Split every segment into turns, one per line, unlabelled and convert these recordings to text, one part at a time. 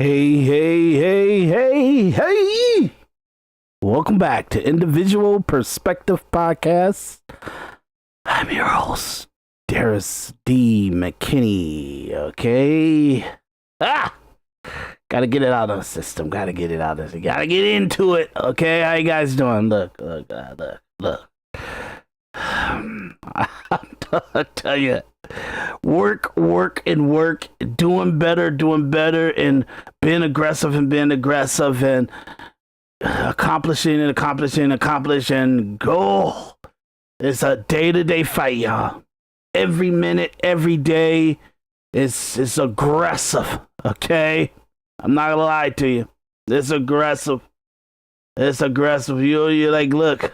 Hey. Welcome back to Individual Perspective Podcast. I'm your host, Daris D, McKinney. Okay. Gotta get it out of the system. Gotta get into it. Okay. How you guys doing? Look. I tell you, work, doing better, and being aggressive, and accomplishing goal. It's a day-to-day fight, y'all. Every minute, every day, it's aggressive. Okay, I'm not gonna lie to you. It's aggressive. You're like, look.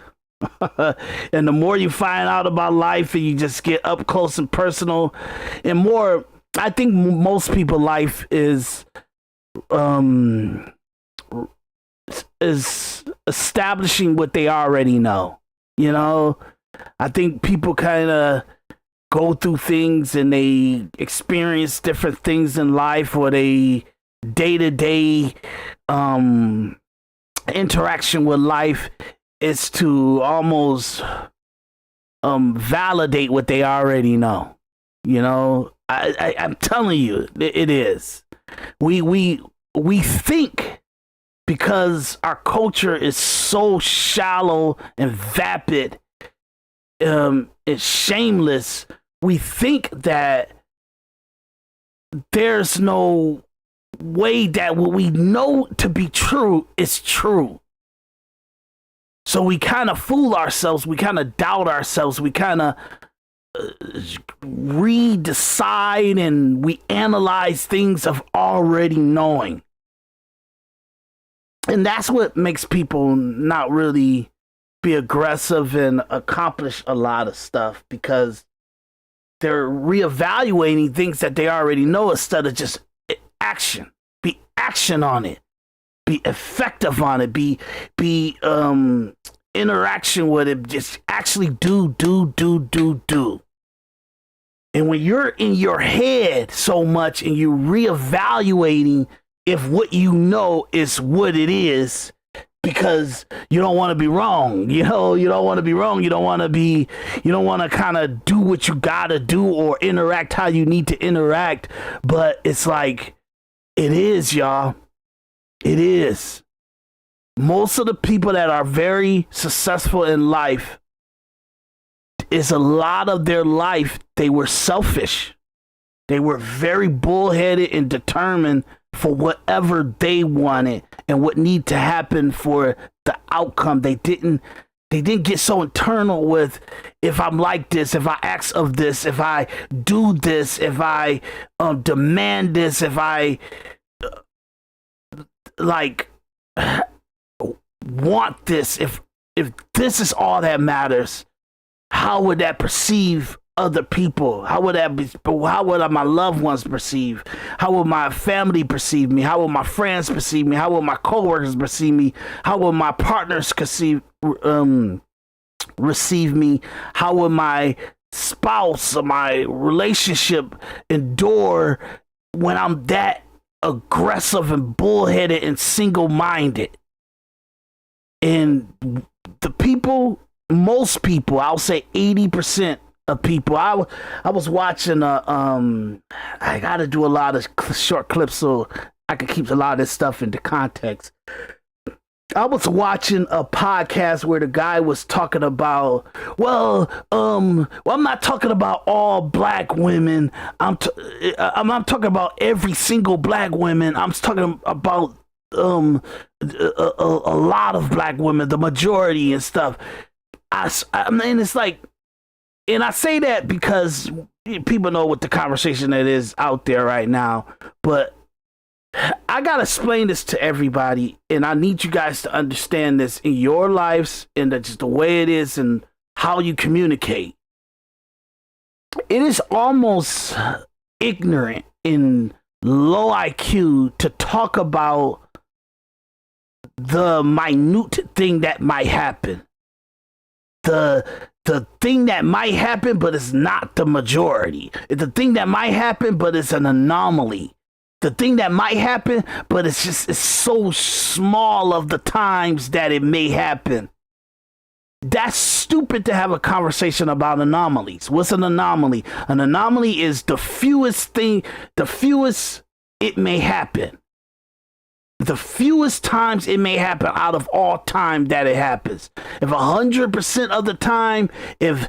And the more you find out about life and you just get up close and personal and more, I think most people's life is establishing what they already know. You know, I think people kind of go through things and they experience different things in life, or they day-to-day interaction with life is to almost validate what they already know. You know, I'm telling you, it is. We think, because our culture is so shallow and vapid, it's shameless. We think that there's no way that what we know to be true is true. So we kind of fool ourselves. We kind of doubt ourselves. We kind of redecide, and we analyze things of already knowing. And that's what makes people not really be aggressive and accomplish a lot of stuff, because they're reevaluating things that they already know instead of just action. Be action on it. Be effective on it. Be interaction with it. Just actually do. And when you're in your head so much and you're reevaluating if what you know is what it is, because you don't want to be wrong. You know, you don't want to be wrong. You don't want to kind of do what you gotta do or interact how you need to interact. But it's like, it is, y'all. It is. Most of the people that are very successful in life, is a lot of their life, they were selfish. They were very bullheaded and determined for whatever they wanted and what need to happen for the outcome. They didn't get so internal with, if I'm like this, if I ask of this, if I do this, if I demand this, if I want this, if this is all that matters, how would that perceive other people? How would my loved ones perceive? How would my family perceive me? How would my friends perceive me? How would my coworkers perceive me? How would my partners receive me? How would my spouse or my relationship endure when I'm that aggressive and bullheaded and single-minded? And the people, most people, I'll say 80% of people. I was watching I got to do a lot of short clips so I can keep a lot of this stuff into context. I was watching a podcast where the guy was talking about, I'm not talking about all black women. I'm talking about every single black woman. I'm talking about a lot of black women, the majority and stuff. I mean, it's like, and I say that because people know what the conversation that is out there right now, but I gotta explain this to everybody, and I need you guys to understand this in your lives and just the way it is and how you communicate. It is almost ignorant and low IQ to talk about the minute thing that might happen. The thing that might happen, but it's not the majority. It's the thing that might happen, but it's an anomaly. the thing that might happen, but it's so small of the times that it may happen. That's stupid to have a conversation about anomalies. What's an anomaly? An anomaly is the fewest it may happen. The fewest times it may happen out of all time that it happens. If 100% of the time, if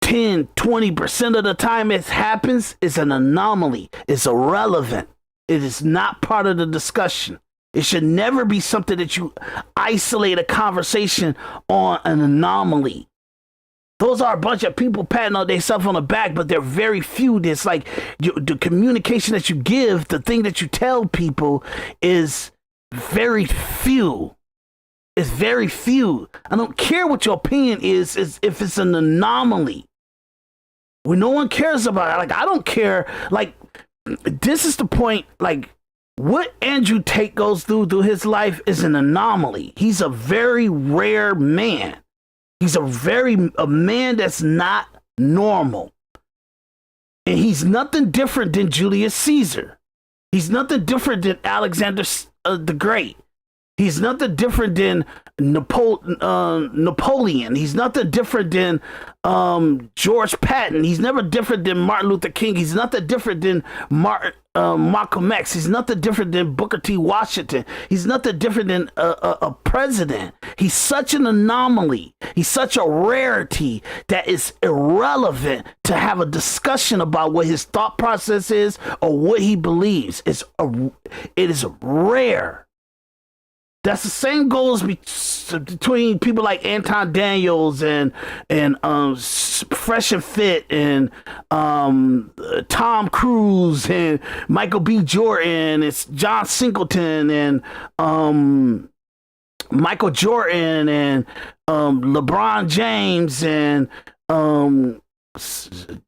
10, 20% of the time it happens, it's an anomaly. It's irrelevant. It is not part of the discussion. It should never be something that you isolate a conversation on an anomaly. Those are a bunch of people patting on themselves on the back, but they're very few. It's like the communication that you give, the thing that you tell people is very few. It's very few. I don't care what your opinion is if it's an anomaly. When no one cares about it, like I don't care. Like this is the point. Like what Andrew Tate goes through his life is an anomaly. He's a very rare man. He's a man that's not normal. And he's nothing different than Julius Caesar. He's nothing different than Alexander the Great. He's nothing different than Napoleon. He's nothing different than George Patton. He's never different than Martin Luther King. He's nothing different than Malcolm X. He's nothing different than Booker T. Washington. He's nothing different than a president. He's such an anomaly. He's such a rarity that it's irrelevant to have a discussion about what his thought process is or what he believes. It is rare. That's the same goes between people like Anton Daniels and Fresh and Fit and Tom Cruise and Michael B. Jordan. It's John Singleton and Michael Jordan and LeBron James and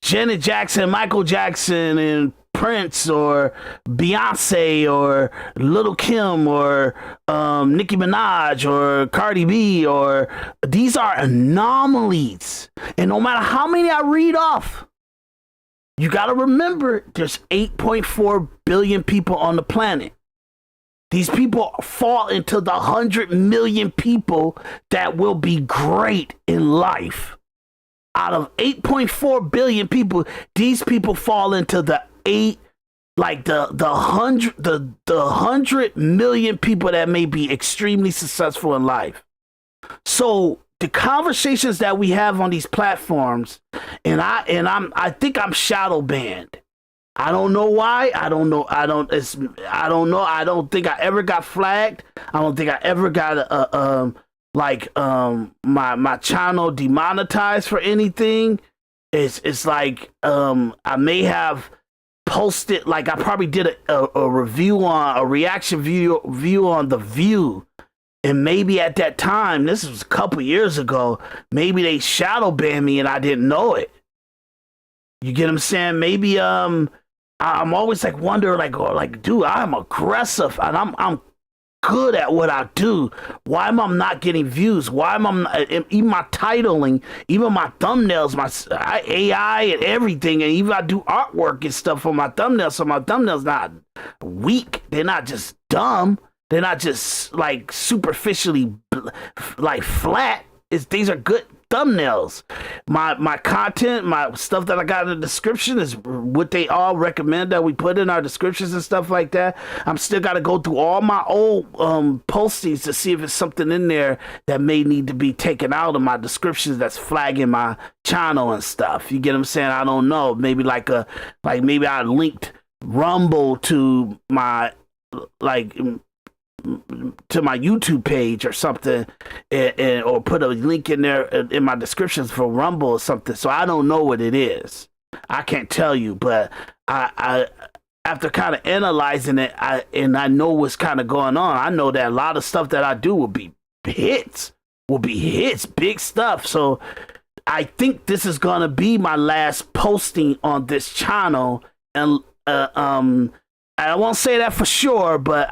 Janet Jackson, Michael Jackson, and Prince or Beyonce or Little Kim or Nicki Minaj or Cardi B, or these are anomalies. And no matter how many I read off, you got to remember there's 8.4 billion people on the planet. These people fall into the 100 million people that will be great in life. Out of 8.4 billion people, these people fall into the 100 million people that may be extremely successful in life. So the conversations that we have on these platforms, I think I'm shadow banned. I don't know why. I don't know. I don't know. I don't think I ever got flagged. I don't think I ever got my channel demonetized for anything. It's like I may have posted, like I probably did a review on a reaction view on The View, and maybe at that time, this was a couple years ago, maybe they shadow banned me and I didn't know it. You get what I'm saying? Maybe I'm always like wonder like dude, I'm aggressive and I'm good at what I do. Why am I not getting views? Why am I not, even my titling, even my thumbnails, my AI and everything, and even I do artwork and stuff on my thumbnails, so my thumbnails not weak. They're not just dumb. They're not just like superficially like flat. These are good thumbnails. My content, my stuff that I got in the description is what they all recommend that we put in our descriptions and stuff like that. I'm still got to go through all my old postings to see if it's something in there that may need to be taken out of my descriptions that's flagging my channel and stuff. You get what I'm saying? I don't know. Maybe maybe I linked Rumble to my to my YouTube page or something, or put a link in there in my descriptions for Rumble or something. So I don't know what it is. I can't tell you, but I after kind of analyzing it, I know what's kind of going on. I know that a lot of stuff that I do will be hits, big stuff. So I think this is gonna be my last posting on this channel, and I won't say that for sure, but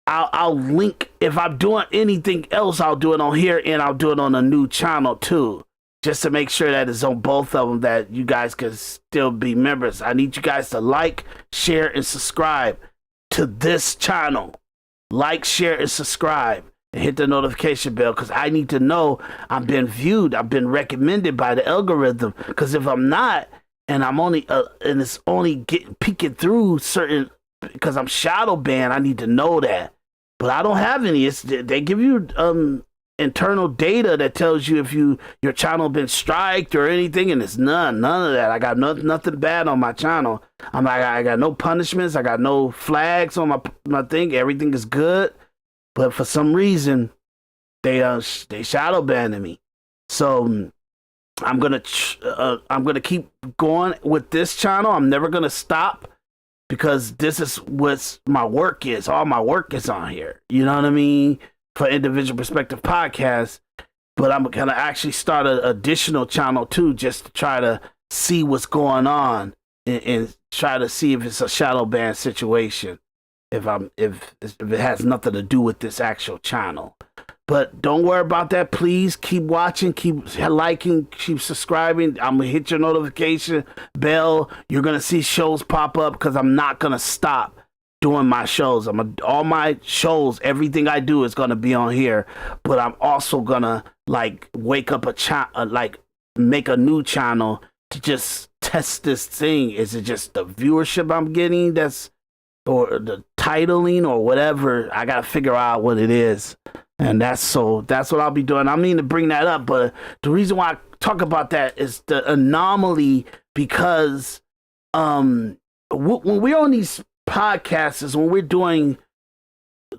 I'll link, if I'm doing anything else, I'll do it on here and I'll do it on a new channel too. just to make sure that it's on both of them, that you guys can still be members. I need you guys to like, share, and subscribe to this channel. Like, share, and subscribe, and hit the notification bell, because I need to know I'm being viewed, I've been recommended by the algorithm. Because if I'm not, and I'm only and it's only peeking through certain, because I'm shadow banned, I need to know that. But I don't have any. They give you internal data that tells you if your channel been striked or anything, and it's none of that. I got nothing bad on my channel. I got no punishments. I got no flags on my thing. Everything is good. But for some reason, they shadow banning me. So I'm gonna keep going with this channel. I'm never gonna stop, because this is what my work is. All my work is on here. You know what I mean? For Individual Perspective Podcast. But I'm gonna actually start an additional channel too, just to try to see what's going on and try to see if it's a shadow ban situation. If it has nothing to do with this actual channel. But don't worry about that. Please keep watching, keep liking, keep subscribing. I'm going to hit your notification bell. You're going to see shows pop up, because I'm not going to stop doing my shows. All my shows, everything I do is going to be on here. But I'm also going to wake up make a new channel to just test this thing. Is it just the viewership I'm getting or the titling or whatever? I got to figure out what it is. And that's what I'll be doing. I mean to bring that up, but the reason why I talk about that is the anomaly, because when we're on these podcasts, is when we're doing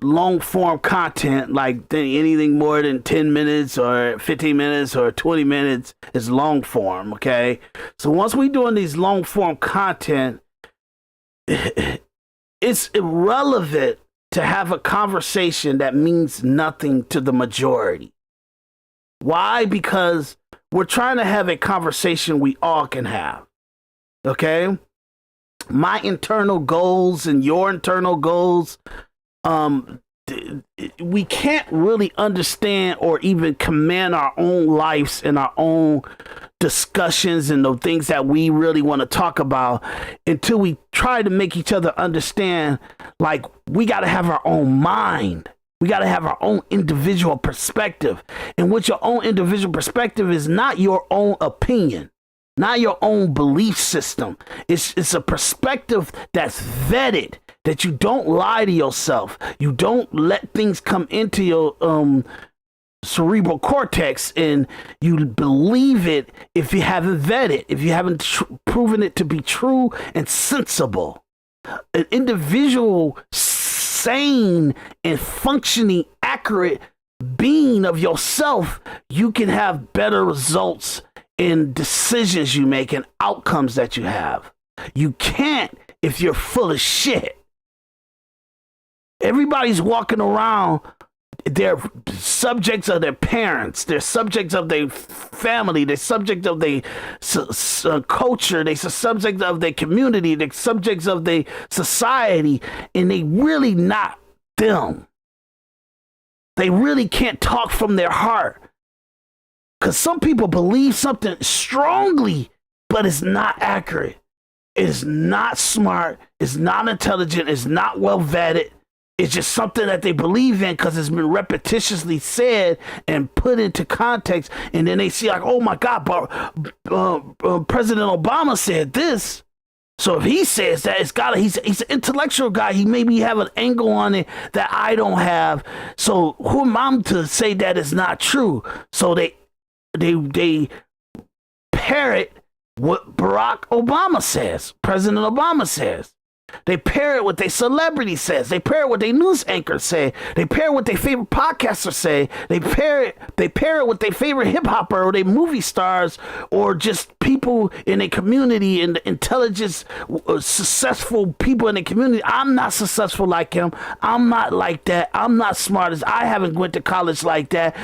long form content, like anything more than 10 minutes or 15 minutes or 20 minutes is long form, okay? So once we're doing these long form content, it's irrelevant to have a conversation that means nothing to the majority. Why? Because we're trying to have a conversation we all can have. Okay? My internal goals and your internal goals, we can't really understand or even command our own lives and our own discussions and the things that we really want to talk about until we try to make each other understand, like, we got to have our own mind. We got to have our own individual perspective. And what your own individual perspective is, not your own opinion, not your own belief system. It's a perspective that's vetted, that you don't lie to yourself. You don't let things come into your cerebral cortex and you believe it if you haven't vetted, if you haven't proven it to be true and sensible. An individual, sane and functioning, accurate being of yourself, you can have better results in decisions you make and outcomes that you have. You can't if you're full of shit. Everybody's walking around, they're subjects of their parents, they're subjects of their family, they're subjects of their culture, they're subjects of their community, they're subjects of their society, and they really not them. They really can't talk from their heart. Because some people believe something strongly, but it's not accurate. It's not smart, it's not intelligent, it's not well vetted. It's just something that they believe in because it's been repetitiously said and put into context. And then they see, like, oh my God, President Obama said this. So if he says that, he's an intellectual guy. He maybe have an angle on it that I don't have. So who am I to say that it's not true? So they parrot what Barack Obama says, President Obama says. They parrot what their celebrity says. They parrot what their news anchors say. They parrot what their favorite podcasters say. They parrot what their favorite hip hopper or their movie stars or just people in a community and the intelligence, successful people in the community. I'm not successful like him. I'm not like that. I'm not smart as I haven't went to college like that.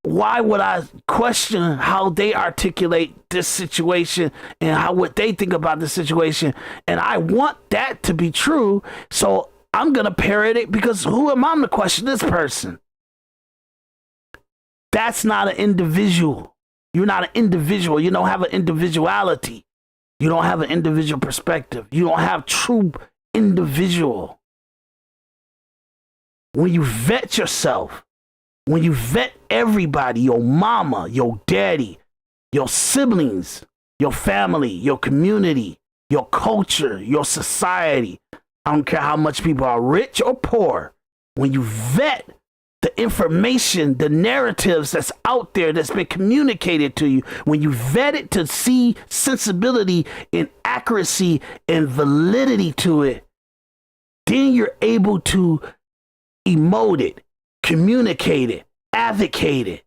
Why would I question how they articulate this situation and what they think about this situation? And I want that to be true, so I'm going to parrot it because who am I to question this person? That's not an individual. You're not an individual. You don't have an individuality. You don't have an individual perspective. You don't have true individual. When you vet yourself, when you vet everybody, your mama, your daddy, your siblings, your family, your community, your culture, your society, I don't care how much people are rich or poor, when you vet the information, the narratives that's out there that's been communicated to you, when you vet it to see sensibility and accuracy and validity to it, then you're able to emote it, communicate it, advocate it.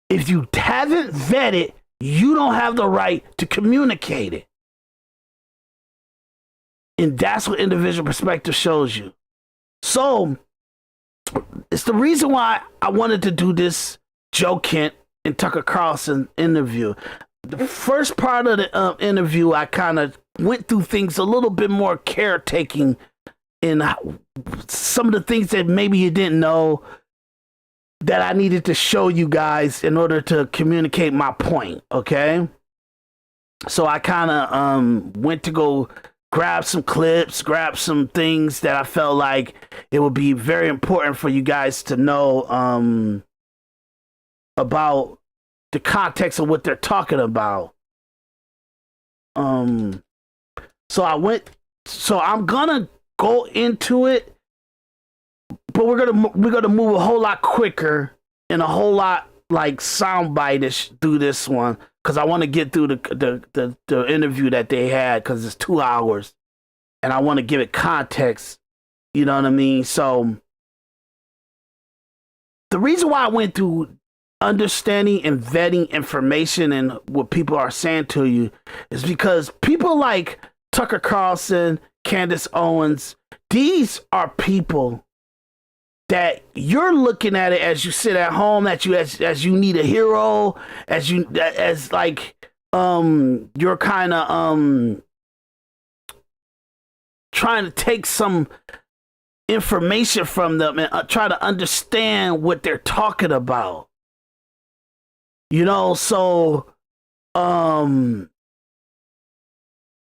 If you haven't vetted, you don't have the right to communicate it. And that's what individual perspective shows you. So it's the reason why I wanted to do this Joe Kent and Tucker Carlson interview. The first part of the interview, I kind of went through things a little bit more caretaking in some of the things that maybe you didn't know that I needed to show you guys in order to communicate my point, okay? So I kind of went to go grab some clips, grab some things that I felt like it would be very important for you guys to know about the context of what they're talking about. So I'm gonna go into it, but we're gonna move a whole lot quicker and a whole lot like soundbite-ish through this one, because I want to get through the interview that they had, because it's 2 hours and I want to give it context. You know what I mean? So the reason why I went through understanding and vetting information and what people are saying to you is because people like Tucker Carlson, Candace Owens, these are people that you're looking at it as you sit at home, that you as you need a hero, as like you're kind of trying to take some information from them and try to understand what they're talking about. You know, so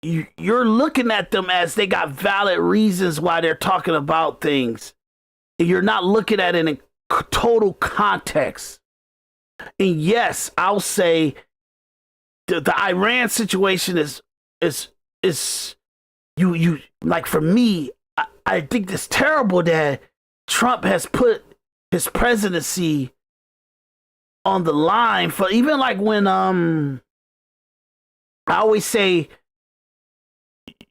you're looking at them as they got valid reasons why they're talking about things. And you're not looking at it in total context. And yes, I'll say the Iran situation is you like, for me, I think it's terrible that Trump has put his presidency on the line for, even like when I always say,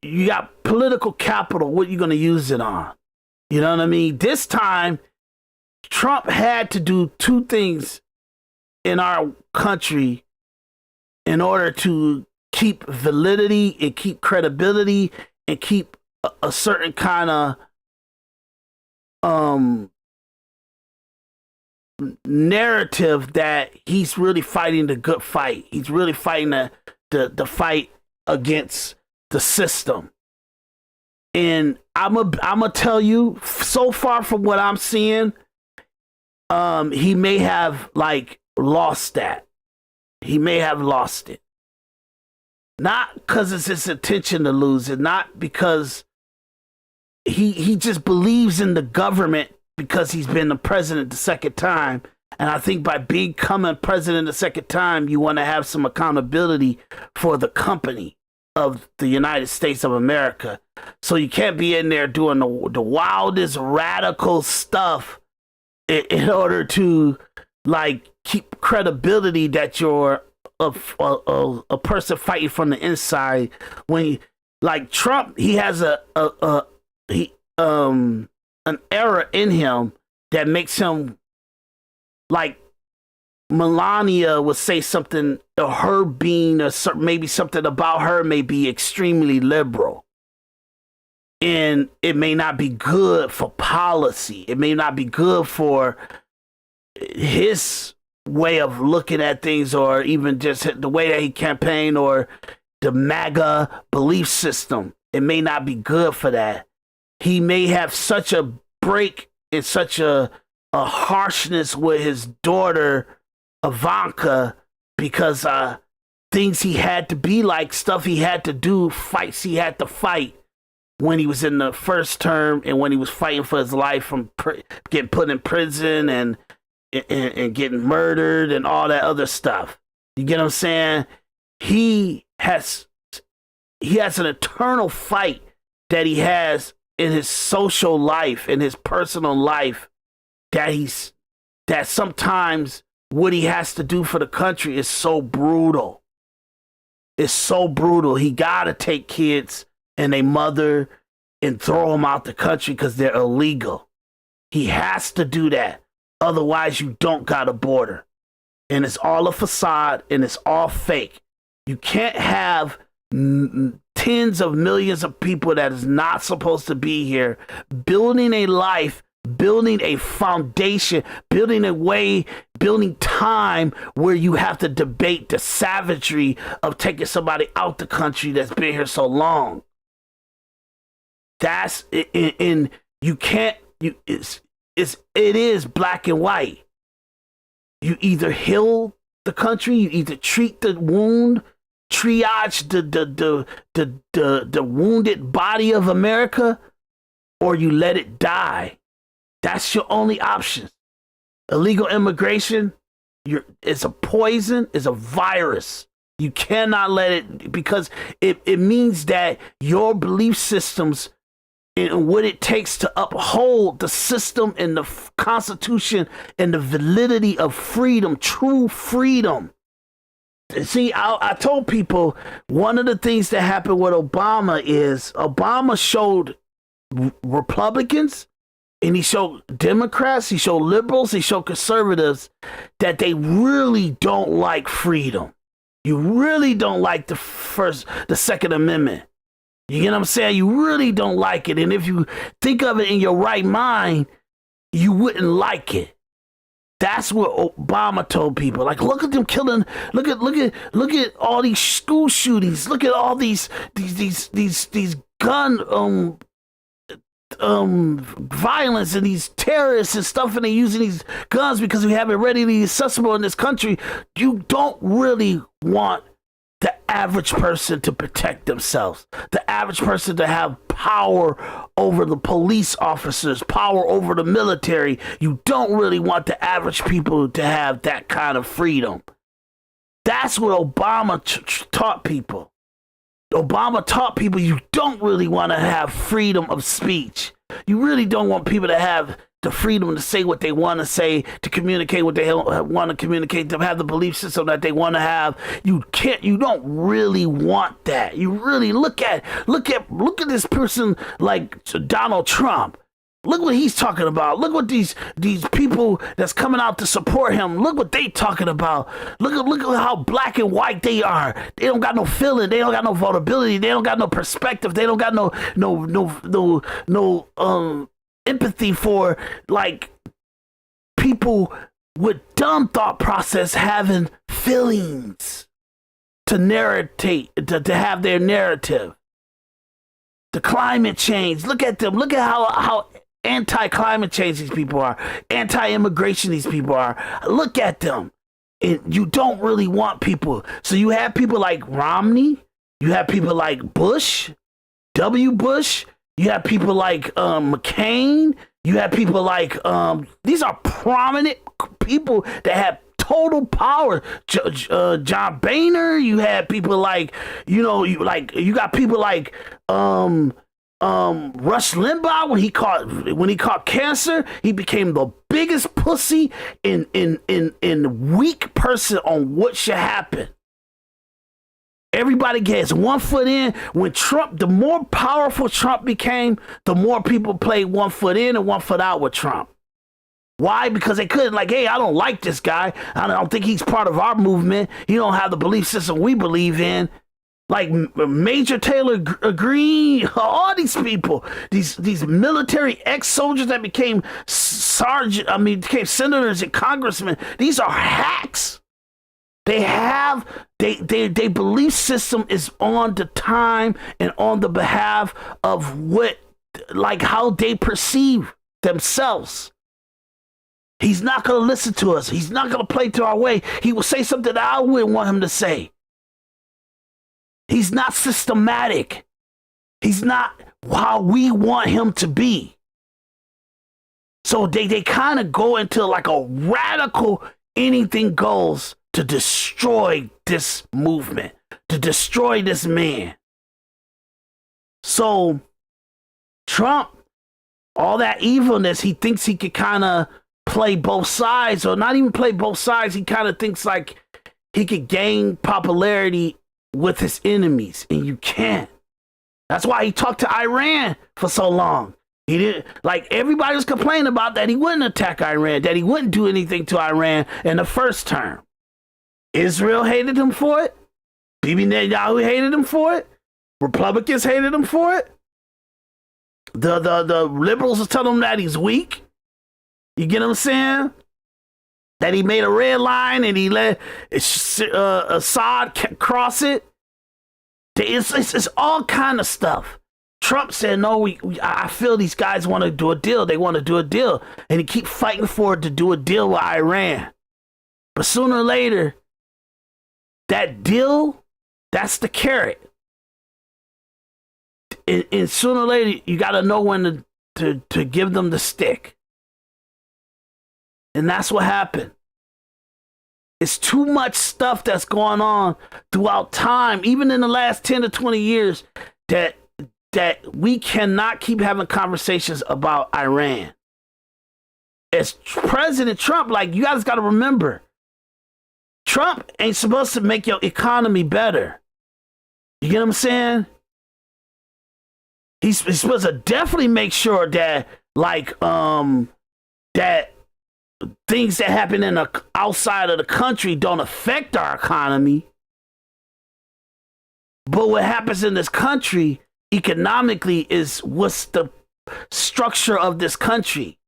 you got political capital, what you gonna use it on? You know what I mean? This time, Trump had to do two things in our country in order to keep validity and keep credibility and keep a certain kind of narrative that he's really fighting the good fight. He's really fighting the fight against the system. And I'm a tell you, so far from what I'm seeing, he may have like lost that. He may have lost it. Not because it's his intention to lose it, not because he just believes in the government because he's been the president the second time. And I think by becoming president the second time, you want to have some accountability for the company of the United States of America. So you can't be in there doing the wildest radical stuff in order to like keep credibility that you're a person fighting from the inside. When like Trump, he has an error in him that makes him, like Melania would say something, her being maybe something about her may be extremely liberal, and it may not be good for policy. It may not be good for his way of looking at things, or even just the way that he campaigned, or the MAGA belief system. It may not be good for that. He may have such a break and such a harshness with his daughter Ivanka because things he had to be like, stuff he had to do, fights he had to fight when he was in the first term and when he was fighting for his life from getting put in prison and getting murdered and all that other stuff. You get what I'm saying? He has an eternal fight that he has in his social life, in his personal life, that sometimes what he has to do for the country is so brutal. It's so brutal. He gotta take kids and their mother and throw them out the country because they're illegal. He has to do that. Otherwise, you don't got a border. And it's all a facade and it's all fake. You can't have tens of millions of people that is not supposed to be here building a life, building a foundation, building a way, building time where you have to debate the savagery of taking somebody out the country that's been here so long. That's in you can't you it is black and white. You either heal the country, you either treat the wound, triage the wounded body of America, or you let it die. That's your only option. Illegal immigration, it's a poison, it's a virus. You cannot let it, because it means that your belief systems and what it takes to uphold the system and the Constitution and the validity of freedom, true freedom. See, I told people one of the things that happened with Obama is Obama showed Republicans and he showed Democrats, he showed liberals, he showed conservatives that they really don't like freedom. You really don't like the Second Amendment. You get what I'm saying? You really don't like it. And if you think of it in your right mind, you wouldn't like it. That's what Obama told people. Like, look at them killing. Look at all these school shootings. Look at all these gun violence and these terrorists and stuff, and they're using these guns because we have it readily accessible in this country. You don't really want the average person to protect themselves, the average person to have power over the police officers, power over the military. You don't really want the average people to have that kind of freedom. That's what Obama taught people. Obama taught people you don't really want to have freedom of speech. You really don't want people to have the freedom to say what they want to say, to communicate what they want to communicate, to have the belief system that they want to have. You don't really want that. You really look at this person like Donald Trump. Look what he's talking about. Look what these people that's coming out to support him. Look what they talking about. Look at how black and white they are. They don't got no feeling. They don't got no vulnerability. They don't got no perspective. They don't got no empathy for like people with dumb thought process having feelings to narrate, to have their narrative. The climate change. Look at them. Look at how anti-climate change these people are. Anti-immigration these people are. Look at them. And you don't really want people. So you have people like Romney. You have people like Bush, W. Bush. You have people like McCain. You have people like these are prominent people that have total power. John Boehner. You have people like you got people like Rush Limbaugh when he caught cancer. He became the biggest pussy in weak person on what should happen. Everybody gets 1 foot in. When Trump, the more powerful Trump became, the more people played 1 foot in and 1 foot out with Trump. Why? Because they couldn't, like, hey, I don't like this guy. I don't think he's part of our movement. He don't have the belief system we believe in. Like Major Taylor Greene, all these people, these military ex-soldiers that became became senators and congressmen. These are hacks. Their belief system is on the time and on the behalf of how they perceive themselves. He's not going to listen to us. He's not going to play to our way. He will say something that I wouldn't want him to say. He's not systematic. He's not how we want him to be. So they kind of go into like a radical anything goes to destroy this movement, to destroy this man. So Trump, all that evilness, he thinks he could kind of play both sides, or not even play both sides. He kind of thinks like he could gain popularity with his enemies, and you can't. That's why he talked to Iran for so long. He didn't, like, everybody was complaining about that he wouldn't attack Iran, that he wouldn't do anything to Iran in the first term. Israel hated him for it. Bibi Netanyahu hated him for it. Republicans hated him for it. The liberals are telling him that he's weak. You get what I'm saying? That he made a red line and he let Assad cross it. It's all kind of stuff. Trump said, no, I feel these guys want to do a deal. They want to do a deal. And he keep fighting for it to do a deal with Iran. But sooner or later, that deal, that's the carrot. And sooner or later, you got to know when to give them the stick. And that's what happened. It's too much stuff that's going on throughout time, even in the last 10 to 20 years, that we cannot keep having conversations about Iran. As President Trump, like, you guys got to remember, Trump ain't supposed to make your economy better. You get what I'm saying? He's supposed to definitely make sure that, like, that things that happen in the outside of the country don't affect our economy. But what happens in this country economically is what's the structure of this country.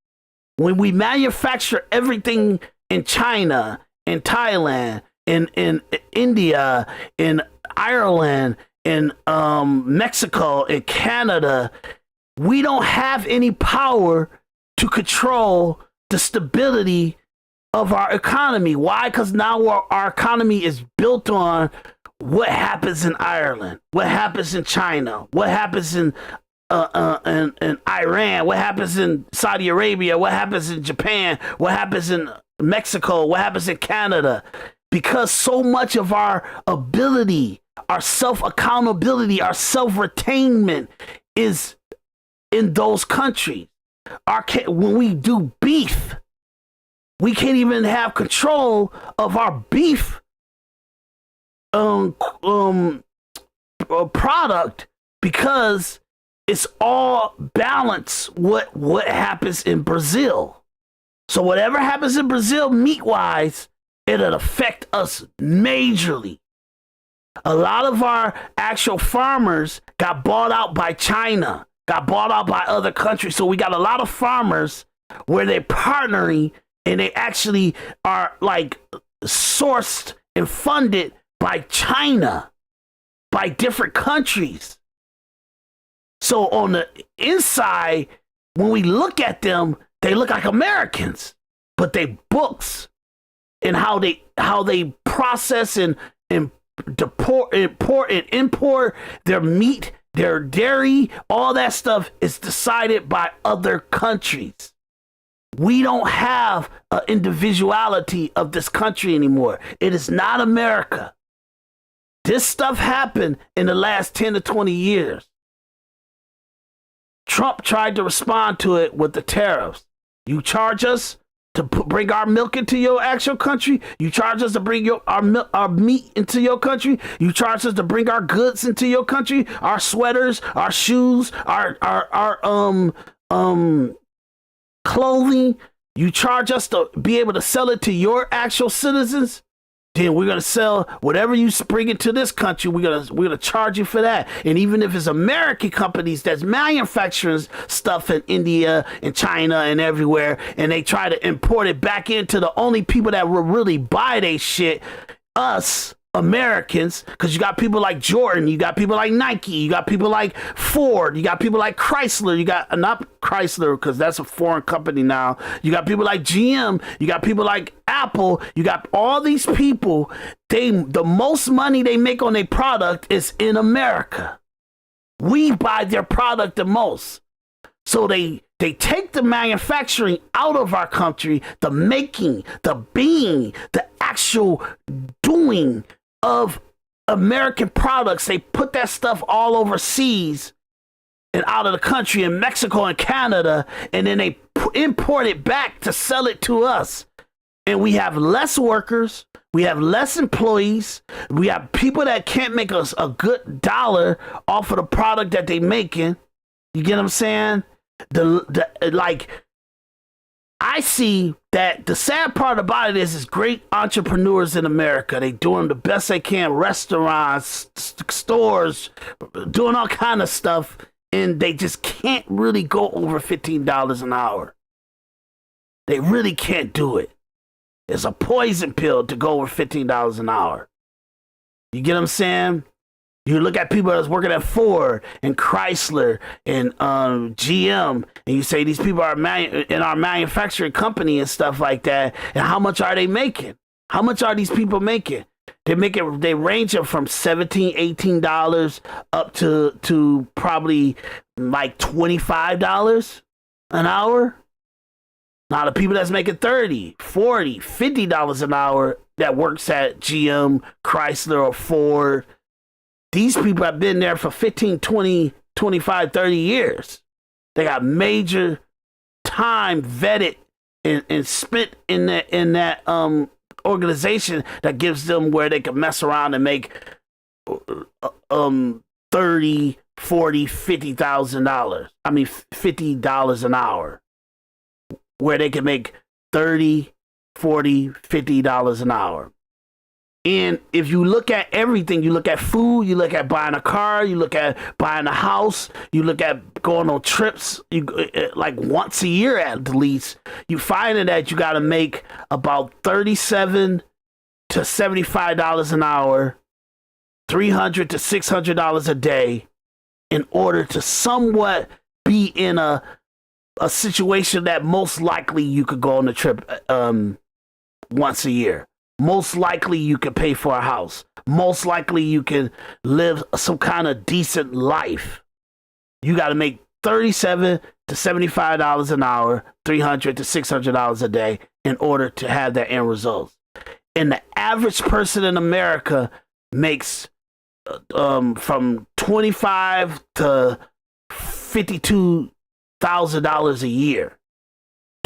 When we manufacture everything in China, in Thailand, in India, in Ireland, in Mexico, in Canada, we don't have any power to control the stability of our economy. Why? Because now our economy is built on what happens in Ireland, what happens in China, what happens in Iran, what happens in Saudi Arabia, what happens in Japan, what happens in Mexico, what happens in Canada. Because so much of our ability, our self-accountability, our self-retainment is in those countries. When we do beef, we can't even have control of our beef product because it's all balanced what happens in Brazil. So whatever happens in Brazil meat-wise, it'll affect us majorly. A lot of our actual farmers got bought out by China, got bought out by other countries. So we got a lot of farmers where they're partnering and they actually are like sourced and funded by China, by different countries. So on the inside, when we look at them, they look like Americans, but they books and how they process and import and import their meat, their dairy, all that stuff is decided by other countries. We don't have an individuality of this country anymore. It is not America. This stuff happened in the last 10 to 20 years. Trump tried to respond to it with the tariffs. You charge us to bring our milk into your actual country. You charge us to bring our meat into your country. You charge us to bring our goods into your country, our sweaters, our shoes, our clothing. You charge us to be able to sell it to your actual citizens. Then we're gonna sell whatever you bring into this country. We're gonna charge you for that. And even if it's American companies that's manufacturing stuff in India and China and everywhere, and they try to import it back into the only people that will really buy they shit, us Americans, because you got people like Jordan, you got people like Nike, you got people like Ford, you got people like Chrysler, you got not Chrysler because that's a foreign company now, you got people like GM, you got people like Apple, you got all these people. The most money they make on their product is in America. We buy their product the most. So they take the manufacturing out of our country, the making, the being, the actual doing of American products. They put that stuff all overseas and out of the country in Mexico and Canada, and then they import it back to sell it to us. And we have less workers, we have less employees, we have people that can't make us a good dollar off of the product that they making. You get what I'm saying? I see that the sad part about it is great entrepreneurs in America. They doing the best they can, restaurants, stores, doing all kind of stuff, and they just can't really go over $15 an hour. They really can't do it. It's a poison pill to go over $15 an hour. You get what I'm saying? You look at people that's working at Ford and Chrysler and GM, and you say these people are in our manufacturing company and stuff like that. And how much are they making? How much are these people making? They range up from $17, $18 up to probably like $25 an hour. Now the people that's making $30, $40, $50 an hour that works at GM, Chrysler, or Ford, these people have been there for 15, 20, 25, 30 years. They got major time vetted and spent in that organization that gives them where they can mess around and make $30, $40, $50,000. I mean $50 an hour. Where they can make $30, $40, $50 an hour. And if you look at everything, you look at food, you look at buying a car, you look at buying a house, you look at going on trips, like once a year at least, you find that you got to make about $37 to $75 an hour, $300 to $600 a day in order to somewhat be in a situation that most likely you could go on a trip once a year. Most likely you could pay for a house. Most likely you can live some kind of decent life. You got to make $37 to $75 an hour, $300 to $600 a day in order to have that end result. And the average person in America makes from $25 to $52,000 a year.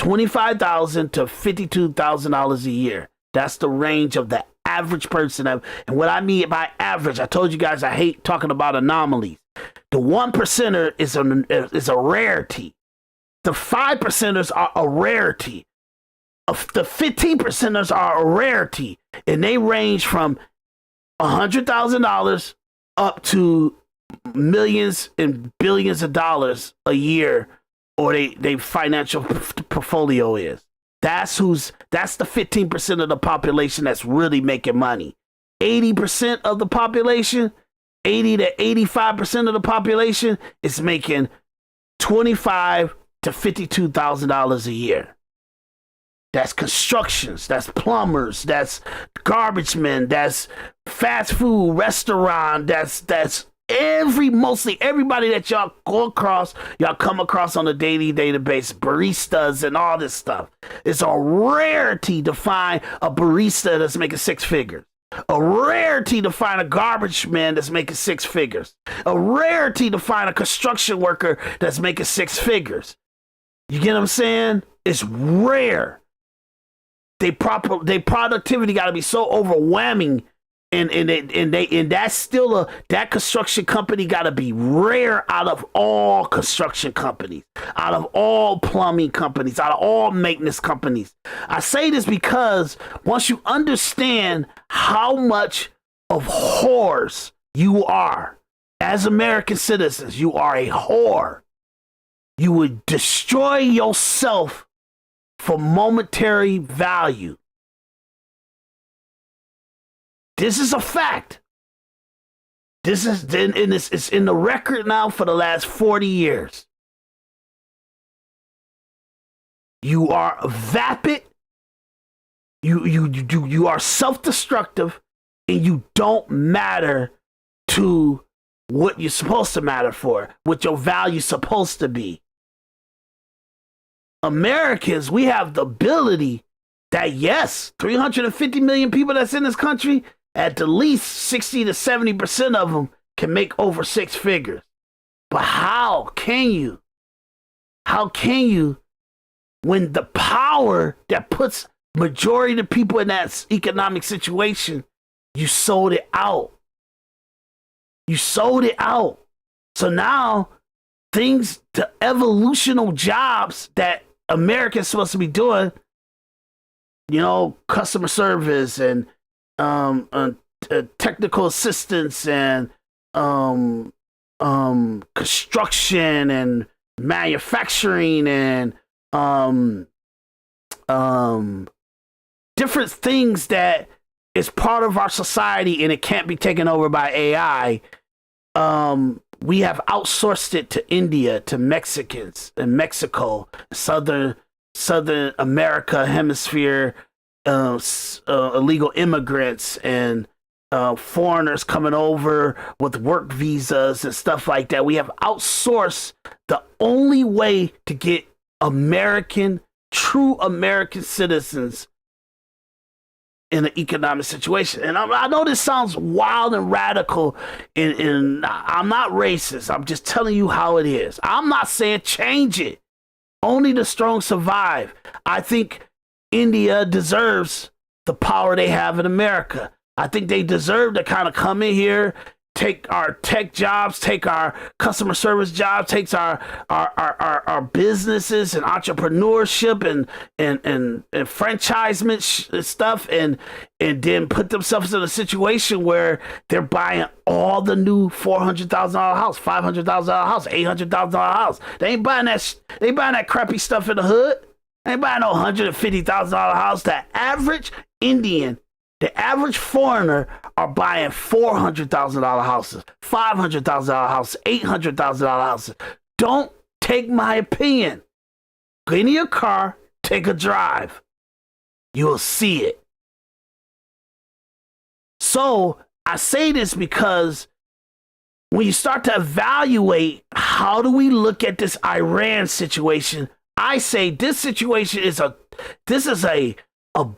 $25,000 to $52,000 a year. That's the range of the average person. And what I mean by average, I told you guys I hate talking about anomalies. The 1%er is a rarity. The 5%ers are a rarity. The 15%ers are a rarity. And they range from $100,000 up to millions and billions of dollars a year, or they financial portfolio is. That's the 15% of the population that's really making money. 80% of the population, 80 to 85% of the population is making $25,000 to $52,000 a year. That's constructions, that's plumbers, that's garbage men, that's fast food restaurant, that's mostly everybody that y'all come across on a daily basis, baristas and all this stuff. It's a rarity to find a barista that's making six figures. A rarity to find a garbage man that's making six figures. A rarity to find a construction worker that's making six figures. You get what I'm saying? It's rare. They productivity got to be so overwhelming. And that's still that construction company got to be rare out of all construction companies, out of all plumbing companies, out of all maintenance companies. I say this because once you understand how much of whores you are as American citizens, you are a whore. You would destroy yourself for momentary value. This is a fact. This is it's in the record now for the last 40 years. You are vapid. You are self-destructive, and you don't matter to what you're supposed to matter for, what your value's supposed to be. Americans, we have the ability that, yes, 350 million people that's in this country, at the least 60 to 70% of them can make over six figures. But how can you? How can you when the power that puts majority of the people in that economic situation, you sold it out. You sold it out. So now things, the evolutional jobs that Americans supposed to be doing, you know, customer service and technical assistance and construction and manufacturing and different things that is part of our society and it can't be taken over by AI. We have outsourced it to India, to Mexicans and Mexico, Southern America hemisphere, illegal immigrants and foreigners coming over with work visas and stuff like that. We have outsourced the only way to get true American citizens in an economic situation. And I know this sounds wild and radical, and I'm not racist. I'm just telling you how it is. I'm not saying change it. Only the strong survive. I think India deserves the power they have in America. I think they deserve to kind of come in here, take our tech jobs, take our customer service jobs, takes our businesses and entrepreneurship and franchisement stuff, and then put themselves in a situation where they're buying all the new $400,000 house, $500,000 house, $800,000 house. They ain't buying that crappy stuff in the hood. They ain't buying no $150,000 house. The average Indian, the average foreigner are buying $400,000 houses, $500,000 houses, $800,000 houses. Don't take my opinion. Get in your car, take a drive. You will see it. So I say this because when you start to evaluate how do we look at this Iran situation, I say this situation is a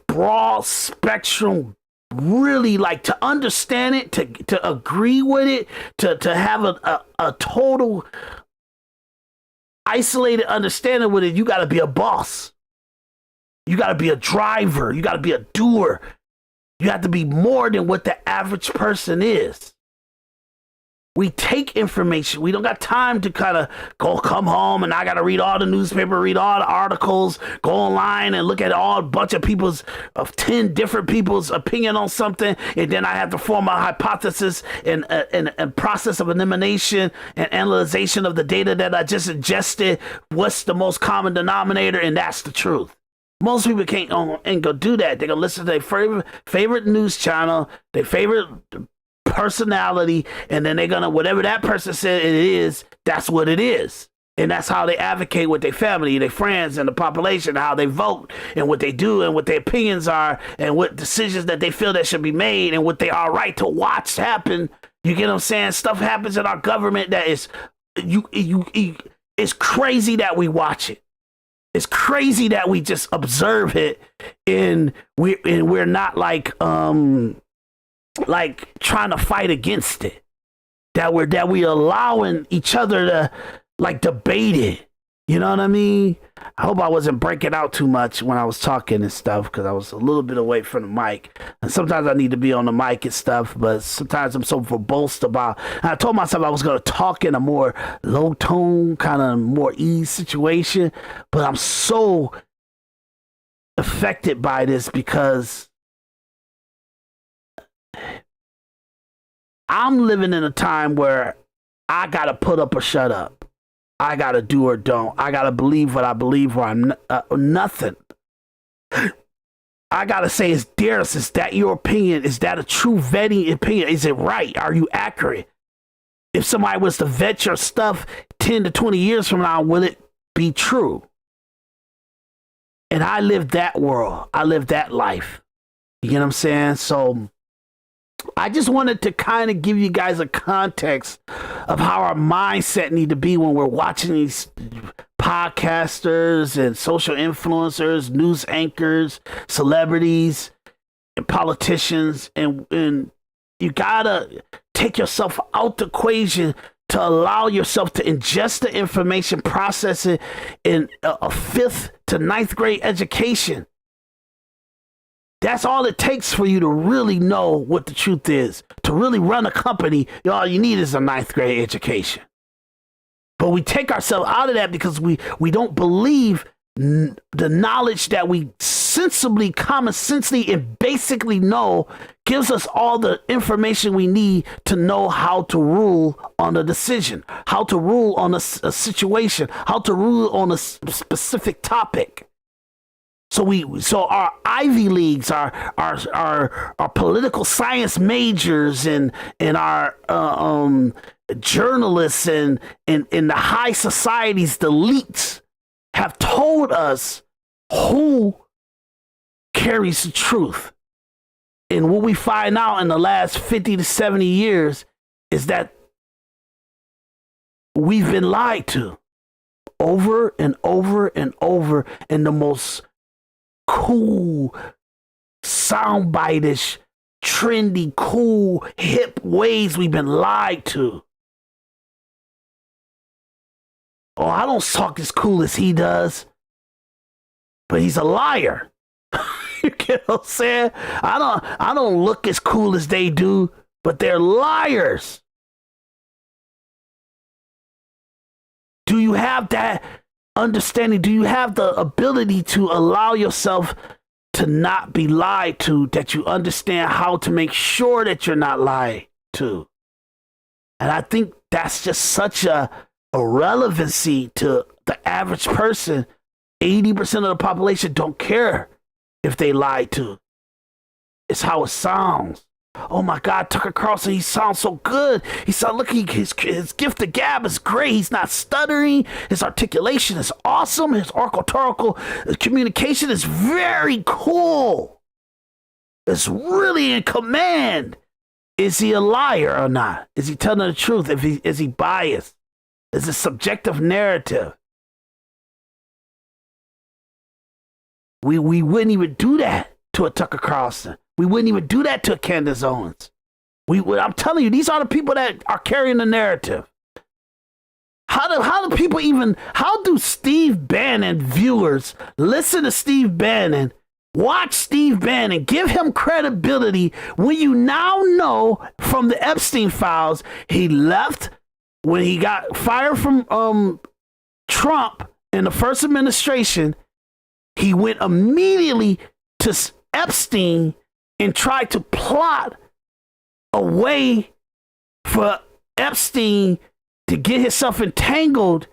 broad spectrum, really, like, to understand it, to agree with it, to have a total isolated understanding with it. You got to be a boss. You got to be a driver. You got to be a doer. You have to be more than what the average person is. We take information. We don't got time to kind of come home and I got to read all the newspaper, read all the articles, go online and look at a bunch of 10 different people's opinion on something. And then I have to form a hypothesis and process of elimination and analyzation of the data that I just ingested. What's the most common denominator? And that's the truth. Most people ain't go do that. They're going to listen to their favorite news channel, their favorite personality, and then they're gonna, whatever that person said it is, that's what it is. And that's how they advocate with their family, their friends, and the population, how they vote, and what they do, and what their opinions are, and what decisions that they feel that should be made, and what they are right to watch happen. You get what I'm saying? Stuff happens in our government that is, it's crazy that we watch it. It's crazy that we just observe it, and we're not like trying to fight against it, that we allowing each other to like debate it. You know what I mean? I hope I wasn't breaking out too much when I was talking and stuff, because I was a little bit away from the mic, and sometimes I need to be on the mic and stuff, but sometimes I'm so verbose about, and I told myself I was going to talk in a more low tone, kind of more ease situation, but I'm so affected by this because I'm living in a time where I got to put up or shut up. I got to do or don't. I got to believe what I believe, or I'm nothing. I gotta say, is Daris, is that your opinion? Is that a true vetting opinion? Is it right? Are you accurate? If somebody was to vet your stuff 10 to 20 years from now, will it be true? And I lived that world. I lived that life. You get what I'm saying? So I just wanted to kind of give you guys a context of how our mindset need to be when we're watching these podcasters and social influencers, news anchors, celebrities, and politicians. And you gotta take yourself out the equation to allow yourself to ingest the information, process it in a 5th to 9th grade education. That's all it takes for you to really know what the truth is. To really run a company, all you need is a 9th grade education. But we take ourselves out of that because we don't believe the knowledge that we sensibly, common sensely, and basically know gives us all the information we need to know how to rule on a decision, how to rule on a situation, how to rule on a specific topic. So our Ivy Leagues, our political science majors, and our journalists and the high societies, the elites, have told us who carries the truth. And what we find out in the last 50 to 70 years is that we've been lied to over and over and over in the most cool, soundbite-ish, trendy, cool, hip ways we've been lied to. Oh, I don't talk as cool as he does, but he's a liar. You get what I'm saying? I don't look as cool as they do, but they're liars. Do you have that understanding? Do you have the ability to allow yourself to not be lied to, that you understand how to make sure that you're not lied to? And I think that's just such a relevancy to the average person. 80% of the population don't care if they lied to. It's how it sounds. Oh my God, Tucker Carlson, he sounds so good. He sounds, look, his gift of gab is great. He's not stuttering. His articulation is awesome. His oratorical communication is very cool. It's really in command. Is he a liar or not? Is he telling the truth? Is he biased? Is it subjective narrative? We wouldn't even do that to a Tucker Carlson. We wouldn't even do that to a Candace Owens. I'm telling you, these are the people that are carrying the narrative. How do Steve Bannon viewers listen to Steve Bannon, watch Steve Bannon, give him credibility when you now know from the Epstein files he left when he got fired from Trump in the first administration? He went immediately to Epstein and tried to plot a way for Epstein to get himself entangled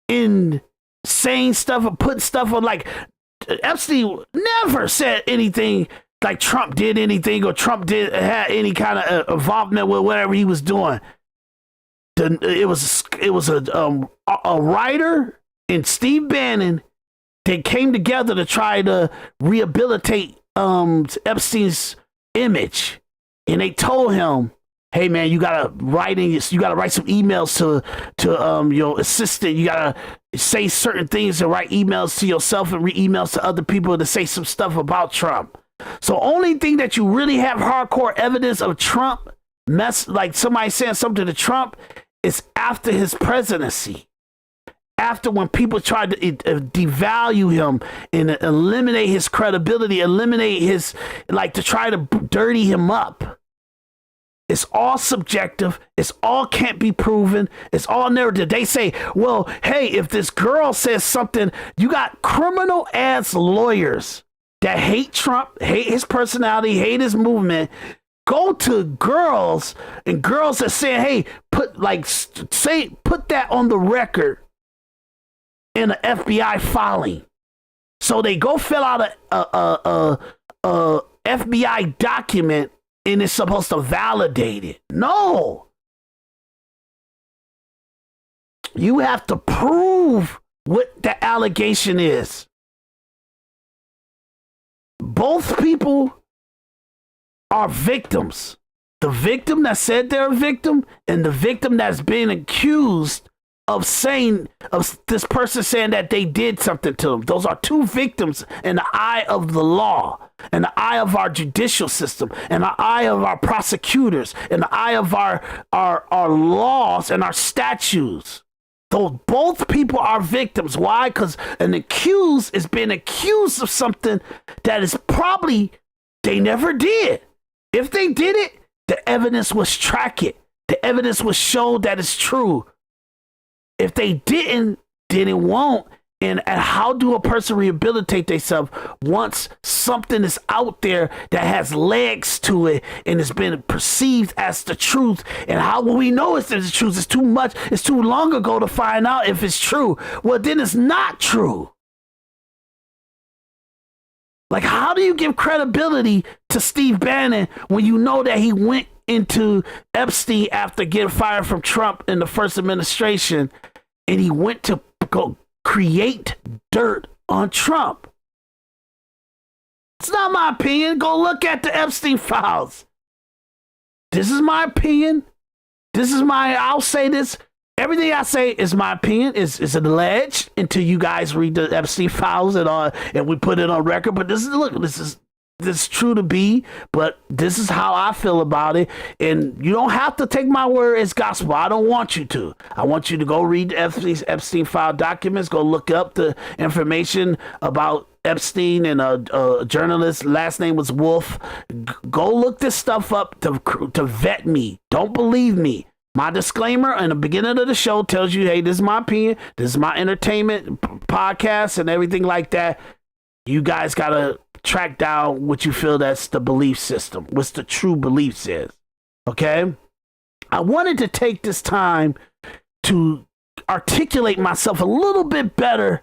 in saying stuff or putting stuff on. Like, Epstein never said anything like Trump did anything or Trump had any kind of involvement with whatever he was doing. It was a writer and Steve Bannon. They came together to try to rehabilitate Epstein's image, and they told him, "Hey man, you gotta write some emails to your assistant. You gotta say certain things and write emails to yourself and emails to other people to say some stuff about Trump." So only thing that you really have hardcore evidence of Trump like somebody saying something to Trump is after his presidency. After when people tried to devalue him and eliminate his credibility, eliminate his, like, to try to dirty him up. It's all subjective. It's all can't be proven. It's all narrative. They say, well, hey, if this girl says something, you got criminal ass lawyers that hate Trump, hate his personality, hate his movement. Go to girls and girls that say, hey, put that on the record in an FBI filing So they go fill out a FBI document and it's supposed to validate it. No. You have to prove what the allegation is. Both people are victims. The victim that said they're a victim and the victim that's being accused of this person saying that they did something to them. Those are two victims in the eye of the law, in the eye of our judicial system, in the eye of our prosecutors, in the eye of our laws and our statutes. Those both people are victims. Why? Because an accused is being accused of something that is probably they never did. If they did it, the evidence was track it. The evidence was show that it's true. If they didn't, then it won't. And how do a person rehabilitate themselves once something is out there that has legs to it and has been perceived as the truth? And how will we know it's the truth? It's too much. It's too long ago to find out if it's true. Well, then it's not true. Like, how do you give credibility to Steve Bannon when you know that he went into Epstein after getting fired from Trump in the first administration and he went to go create dirt on Trump? It's not my opinion. Go look at the Epstein files. This is my opinion. I'll say this. Everything I say is my opinion, is alleged until you guys read the Epstein files and we put it on record. But this is true to be, but this is how I feel about it. And you don't have to take my word as gospel. I don't want you to. I want you to go read the Epstein file documents, go look up the information about Epstein and a journalist, last name was Wolf. Go look this stuff up to vet me. Don't believe me. My disclaimer in the beginning of the show tells you, hey, this is my opinion. This is my entertainment podcast and everything like that. You guys got to track down what you feel that's the belief system, what's the true beliefs is. Okay? I wanted to take this time to articulate myself a little bit better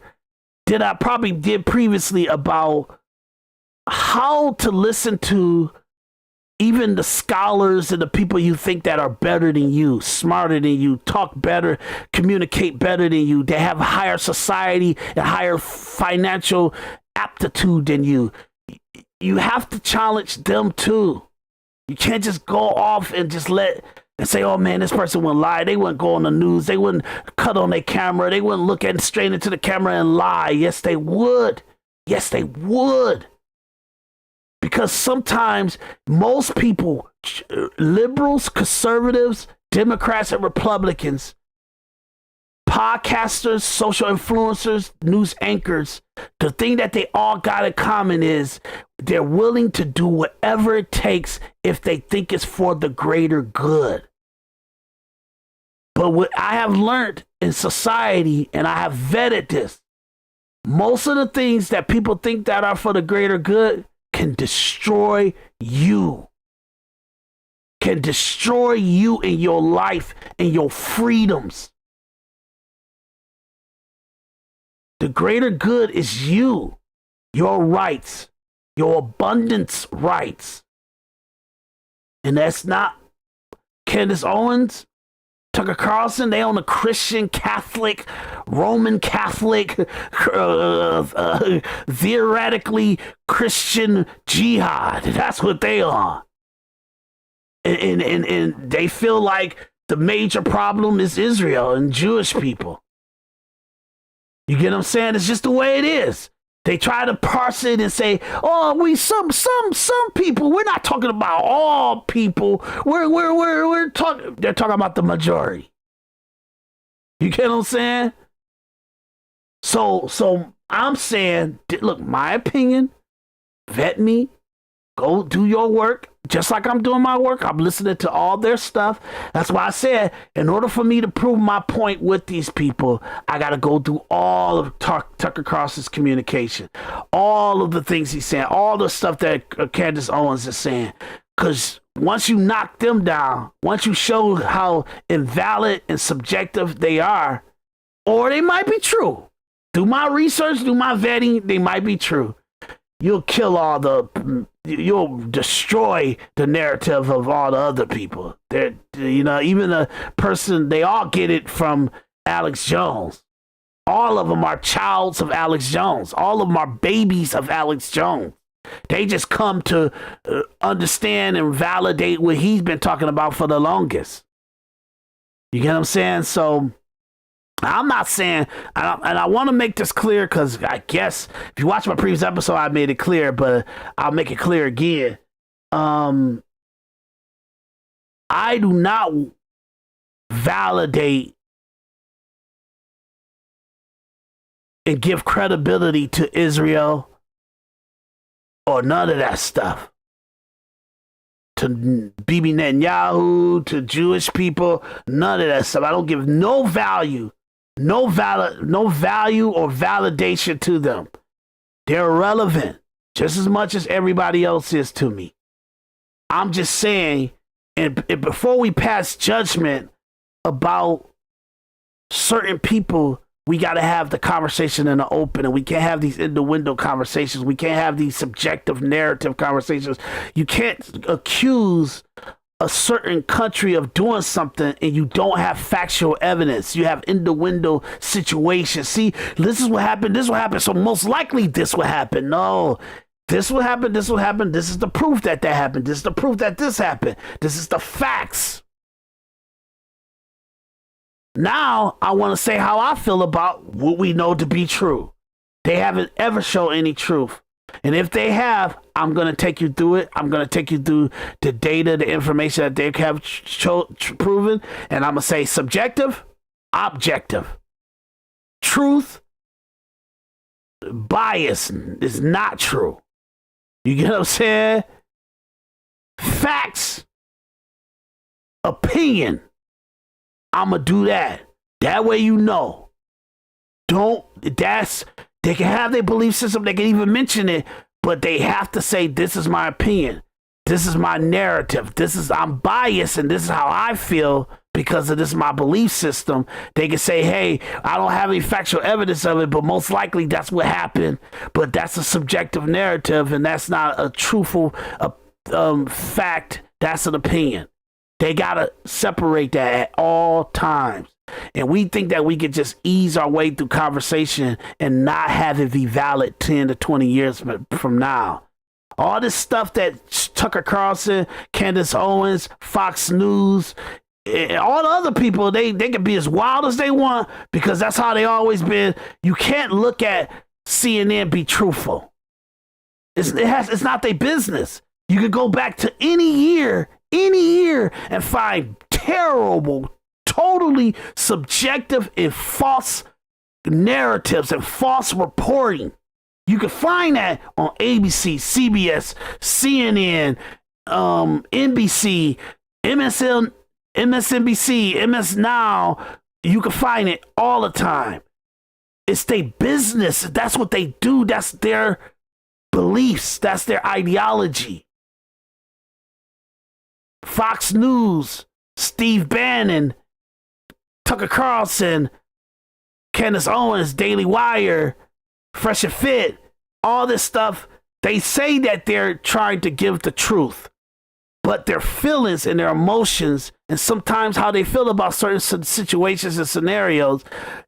than I probably did previously about how to listen to even the scholars and the people you think that are better than you, smarter than you, talk better, communicate better than you, they have higher society and higher financial aptitude than you. You have to challenge them too. You can't just go off and just and say, oh man, this person wouldn't lie. They wouldn't go on the news. They wouldn't cut on their camera. They wouldn't look straight into the camera and lie. Yes, they would. Yes, they would. Because sometimes most people, liberals, conservatives, Democrats, and Republicans, podcasters, social influencers, news anchors, the thing that they all got in common is they're willing to do whatever it takes if they think it's for the greater good. But what I have learned in society, and I have vetted this, most of the things that people think that are for the greater good can destroy you. Can destroy you in your life and your freedoms. The greater good is you, your rights, your abundance rights. And that's not Candace Owens, Tucker Carlson. They own a Christian, Catholic, Roman Catholic, theoretically Christian jihad. That's what they are. And they feel like the major problem is Israel and Jewish people. You get what I'm saying? It's just the way it is. They try to parse it and say, "Oh, some people. We're not talking about all people. We're talking. They're talking about the majority." You get what I'm saying? So I'm saying, look, my opinion. Vet me. Go do your work. Just like I'm doing my work, I'm listening to all their stuff. That's why I said, in order for me to prove my point with these people, I got to go through all of Tucker Carlson's communication, all of the things he's saying, all the stuff that Candace Owens is saying. Because once you knock them down, once you show how invalid and subjective they are, or they might be true, Do my research, do my vetting, they might be true. You'll destroy the narrative of all the other people. Even the person, they all get it from Alex Jones. All of them are childs of Alex Jones. All of them are babies of Alex Jones. They just come to understand and validate what he's been talking about for the longest. You get what I'm saying? So I'm not saying, and I want to make this clear because I guess if you watch my previous episode, I made it clear, but I'll make it clear again. I do not validate and give credibility to Israel or none of that stuff. To Bibi Netanyahu, to Jewish people, none of that stuff. I don't give no value. No value or validation to them. They're irrelevant just as much as everybody else is to me. I'm just saying, and before we pass judgment about certain people, we got to have the conversation in the open, and we can't have these in the window conversations. We can't have these subjective narrative conversations. You can't accuse a certain country of doing something and you don't have factual evidence. You have in the window situations. See, this is what happened. This will happen. So most likely this will happen. No, this will happen. This will happen. This is the proof that happened. This is the proof that this happened. This is the facts. Now I want to say how I feel about what we know to be true. They haven't ever shown any truth. And if they have, I'm going to take you through it. I'm going to take you through the data, the information that they have proven. And I'm going to say subjective, objective. Truth, bias is not true. You get what I'm saying? Facts, opinion. I'm going to do that. That way you know. They can have their belief system. They can even mention it, but they have to say, this is my opinion. This is my narrative. I'm biased and this is how I feel because of this my belief system. They can say, hey, I don't have any factual evidence of it, but most likely that's what happened. But that's a subjective narrative and that's not a truthful fact. That's an opinion. They got to separate that at all times. And we think that we could just ease our way through conversation and not have it be valid 10 to 20 years from now. All this stuff that Tucker Carlson, Candace Owens, Fox News, and all the other people, they can be as wild as they want because that's how they always been. You can't look at CNN be truthful. It's not their business. You could go back to any year and find terrible, totally subjective and false narratives and false reporting. You can find that on ABC, CBS, CNN, NBC, MSNBC, MS Now. You can find it all the time. It's their business. That's what they do. That's their beliefs. That's their ideology. Fox News, Steve Bannon, Tucker Carlson, Candace Owens, Daily Wire, Fresh and Fit, all this stuff, they say that they're trying to give the truth, but their feelings and their emotions and sometimes how they feel about certain situations and scenarios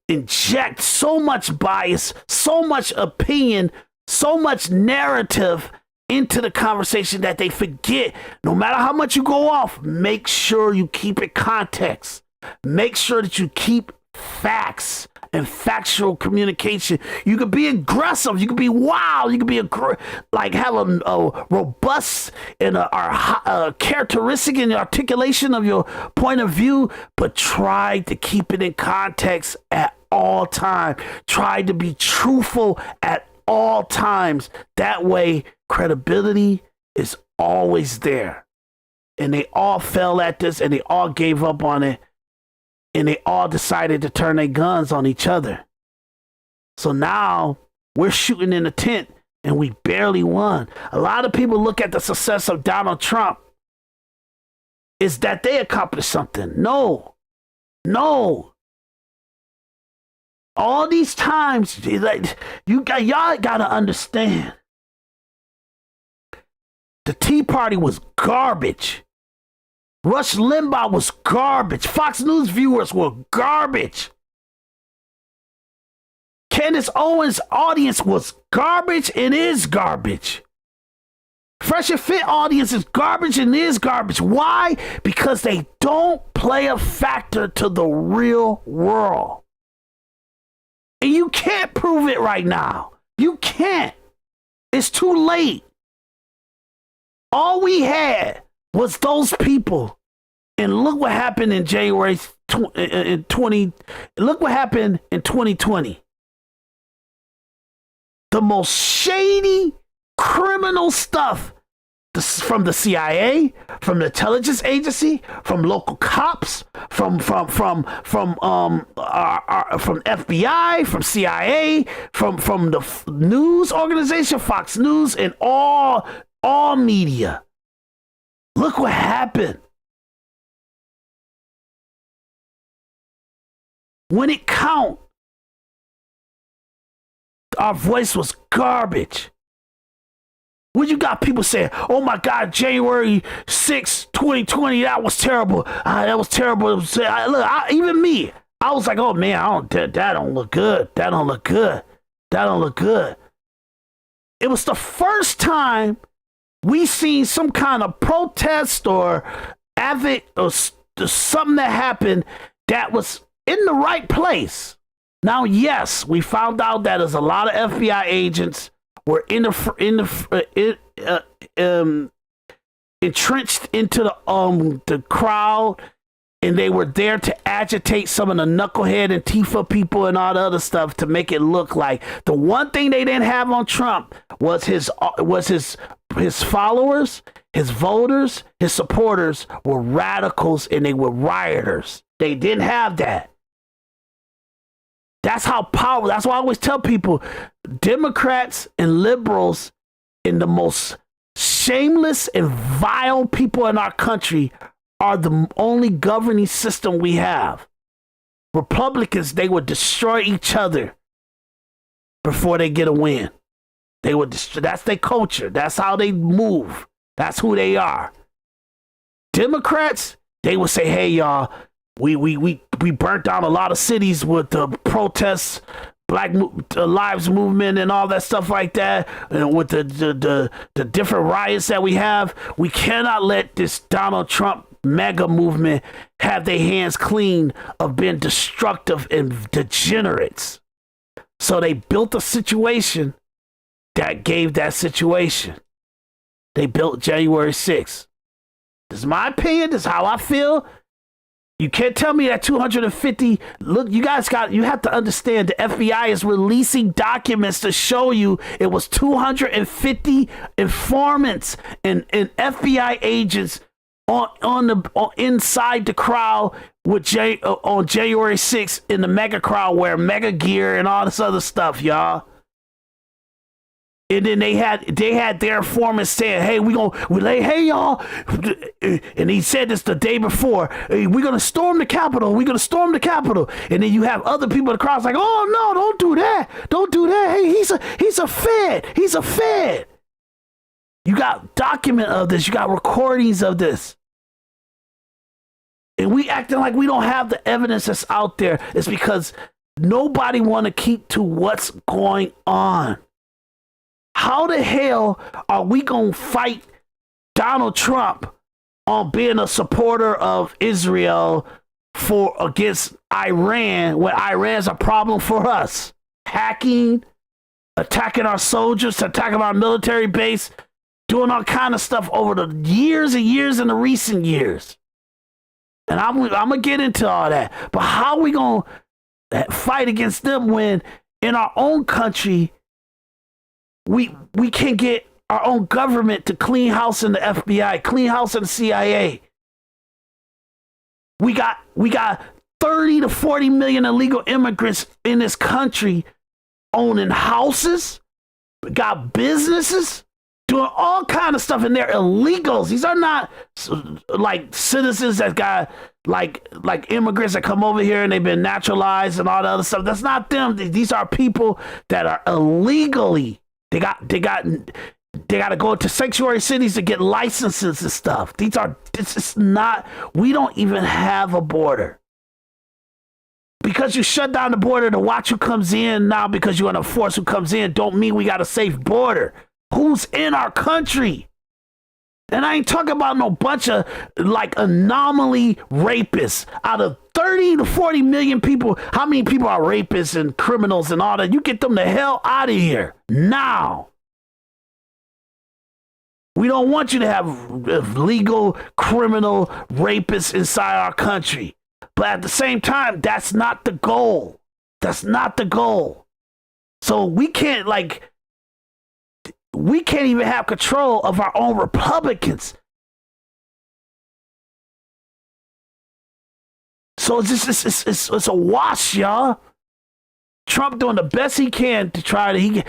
inject so much bias, so much opinion, so much narrative into the conversation that they forget. No matter how much you go off, make sure you keep it context. Make sure that you keep facts and factual communication. You could be aggressive. You could be wild. You could be have a robust and a characteristic in the articulation of your point of view, but try to keep it in context at all times. Try to be truthful at all times. That way, credibility is always there. And they all fell at this and they all gave up on it. And they all decided to turn their guns on each other. So now we're shooting in the tent and we barely won. A lot of people look at the success of Donald Trump is that they accomplished something. No. all these times, like, y'all gotta understand. The Tea Party was garbage. Rush Limbaugh was garbage. Fox News viewers were garbage. Candace Owens' audience was garbage and is garbage. Fresh and Fit audience is garbage and is garbage. Why? Because they don't play a factor to the real world. And you can't prove it right now. You can't. It's too late. All we had was those people. And look what happened in January 20. Look what happened in 2020. The most shady, criminal stuff from the CIA, from the intelligence agency, from local cops, from FBI, from CIA, from the news organization, Fox News, and all media. Look what happened. When it counted, our voice was garbage. When you got people saying, oh my God, January 6, 2020, that was terrible. That was terrible. Even me, I was like, oh man, that don't look good. That don't look good. That don't look good. It was the first time we seen some kind of protest or something that happened that was in the right place. Now, yes, we found out that there's a lot of FBI agents were entrenched into the crowd, and they were there to agitate some of the knucklehead and Antifa people and all the other stuff to make it look like the one thing they didn't have on Trump was his followers, his voters, his supporters were radicals and they were rioters. They didn't have that. That's how powerful. That's why I always tell people, Democrats and liberals and the most shameless and vile people in our country are the only governing system we have. Republicans, they would destroy each other before they get a win. They would destroy. That's their culture. That's how they move. That's who they are. Democrats, they would say, hey, y'all, we burnt down a lot of cities with the protests, Black Lives Movement and all that stuff like that, and with the different riots that we have. We cannot let this Donald Trump mega movement have their hands clean of being destructive and degenerates. So they built a situation that gave that situation. They built January 6th. This is my opinion. This is how I feel. You can't tell me that 250. Look, you have to understand the FBI is releasing documents to show you it was 250 informants and FBI agents on inside the crowd with on January 6th in the mega crowd wearing mega gear and all this other stuff, y'all. And then they had their informants saying, hey, hey y'all, and he said this the day before, hey, we're gonna storm the Capitol, and then you have other people in the crowd like, oh no, don't do that, hey, he's a fed. You got document of this, you got recordings of this. And we acting like we don't have the evidence that's out there. It's because nobody want to keep to what's going on. How the hell are we going to fight Donald Trump on being a supporter of Israel against Iran when Iran's a problem for us? Hacking, attacking our soldiers, attacking our military base, doing all kind of stuff over the years and years in the recent years. And I'm going to get into all that. But how are we going to fight against them when in our own country, we can't get our own government to clean house in the FBI, clean house in the CIA. We got 30 to 40 million illegal immigrants in this country owning houses, got businesses, doing all kind of stuff, and they're illegals. These are not like citizens that got like immigrants that come over here and they've been naturalized and all the other stuff. That's not them. These are people that are illegally. They got to go to sanctuary cities to get licenses and stuff. This is not. We don't even have a border. Because you shut down the border to watch who comes in now because you want to force who comes in don't mean we got a safe border. Who's in our country? And I ain't talking about no bunch of like anomaly rapists. Out of 30 to 40 million people, how many people are rapists and criminals and all that? You get them the hell out of here now. We don't want you to have legal criminal rapists inside our country. But at the same time, that's not the goal. That's not the goal. So we can't even have control of our own Republicans. So it's a wash, y'all. Trump doing the best he can to try to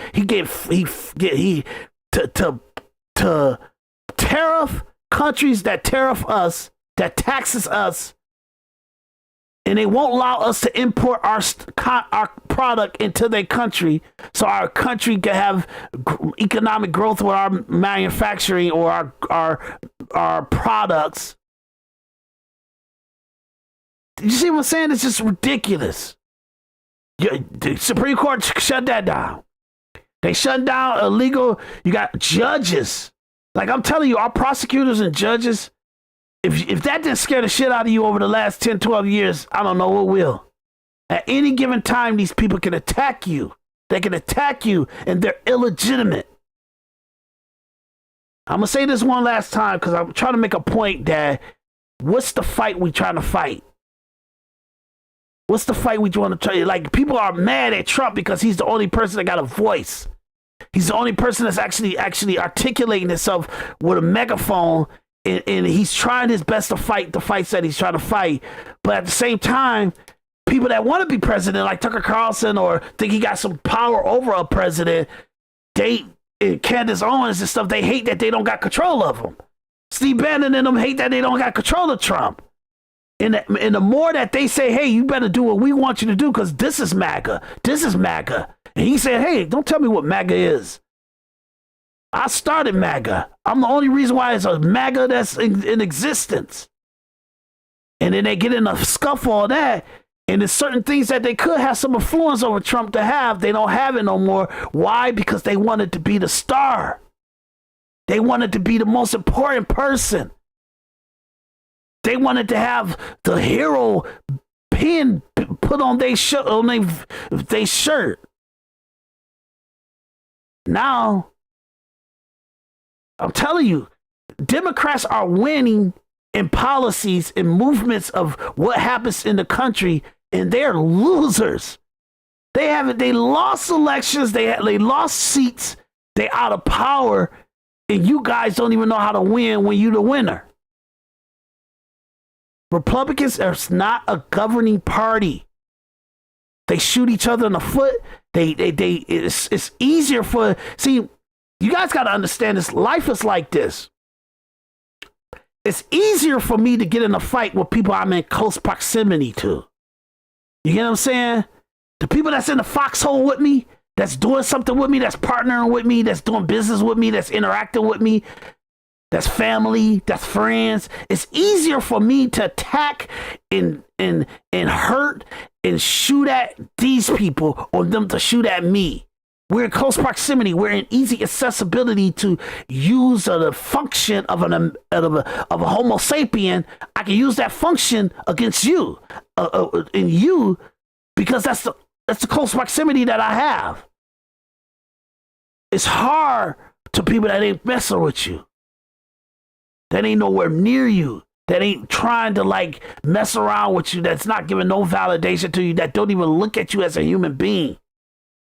tariff countries that tariff us, that taxes us, and they won't allow us to import our product into their country so our country can have economic growth with our manufacturing or our products. You see what I'm saying? It's just ridiculous. The Supreme Court shut that down. They shut down illegal. You got judges. Like I'm telling you, our prosecutors and judges, if that didn't scare the shit out of you over the last 10, 12 years, I don't know what will. At any given time, these people can attack you. They can attack you, and they're illegitimate. I'm going to say this one last time because I'm trying to make a point that what's the fight we trying to fight? What's the fight we want to try? Like, people are mad at Trump because he's the only person that got a voice. He's the only person that's actually articulating himself with a megaphone, and he's trying his best to fight the fights that he's trying to fight. But at the same time, people that want to be president, like Tucker Carlson, or think he got some power over a president, and Candace Owens and stuff, they hate that they don't got control of him. Steve Bannon and them hate that they don't got control of Trump. And the more that they say, hey, you better do what we want you to do because this is MAGA. This is MAGA. And he said, hey, don't tell me what MAGA is. I started MAGA. I'm the only reason why it's a MAGA that's in existence. And then they get in a scuffle on that. And there's certain things that they could have some influence over Trump to have. They don't have it no more. Why? Because they wanted to be the star. They wanted to be the most important person. They wanted to have the hero pin put on their shirt. Now, I'm telling you, Democrats are winning in policies and movements of what happens in the country, and they're losers. They lost elections, they lost seats, they out of power, and you guys don't even know how to win when you're the winner. Republicans are not a governing party. They shoot each other in the foot. It's easier for, see, you guys got to understand this. Life is like this. It's easier for me to get in a fight with people I'm in close proximity to. You get what I'm saying? The people that's in the foxhole with me, that's doing something with me, that's partnering with me, that's doing business with me, that's interacting with me, that's family, that's friends. It's easier for me to attack and hurt and shoot at these people or them to shoot at me. We're in close proximity. We're in easy accessibility to use the function of a Homo sapien. I can use that function against you, in you, because that's the close proximity that I have. It's hard to people that ain't messing with you, that ain't nowhere near you, that ain't trying to like mess around with you, that's not giving no validation to you, that don't even look at you as a human being.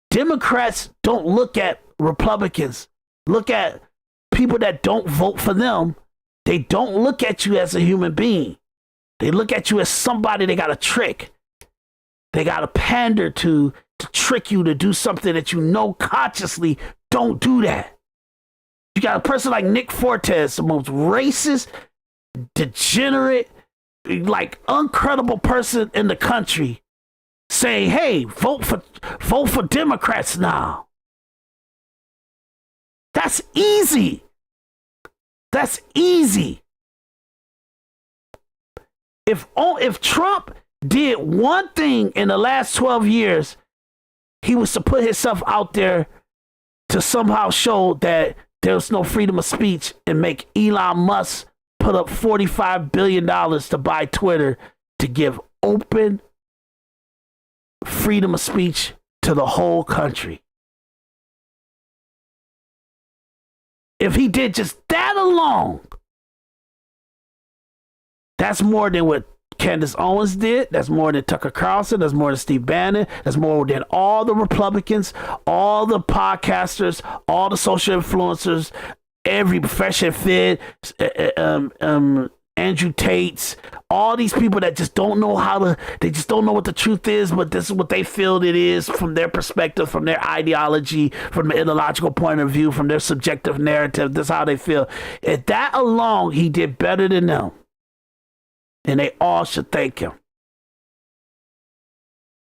Democrats don't look at Republicans, look at people that don't vote for them. They don't look at you as a human being. They look at you as somebody they got to trick. They got to pander to trick you to do something that you know consciously don't do that. You got a person like Nick Fortes, the most racist, degenerate, like uncredible person in the country saying, hey, vote for Democrats now. That's easy. That's easy. If Trump did one thing in the last 12 years, he was to put himself out there to somehow show that there's no freedom of speech and make Elon Musk put up $45 billion to buy Twitter to give open freedom of speech to the whole country. If he did just that alone, that's more than what Candace Owens did. That's more than Tucker Carlson. That's more than Steve Bannon. That's more than all the Republicans, all the podcasters, all the social influencers, every profession fit, Andrew Tate's, all these people that just don't know they just don't know what the truth is, but this is what they feel it is from their perspective, from their ideology, from the ideological point of view, from their subjective narrative. This is how they feel. If that alone, he did better than them. And they all should thank him.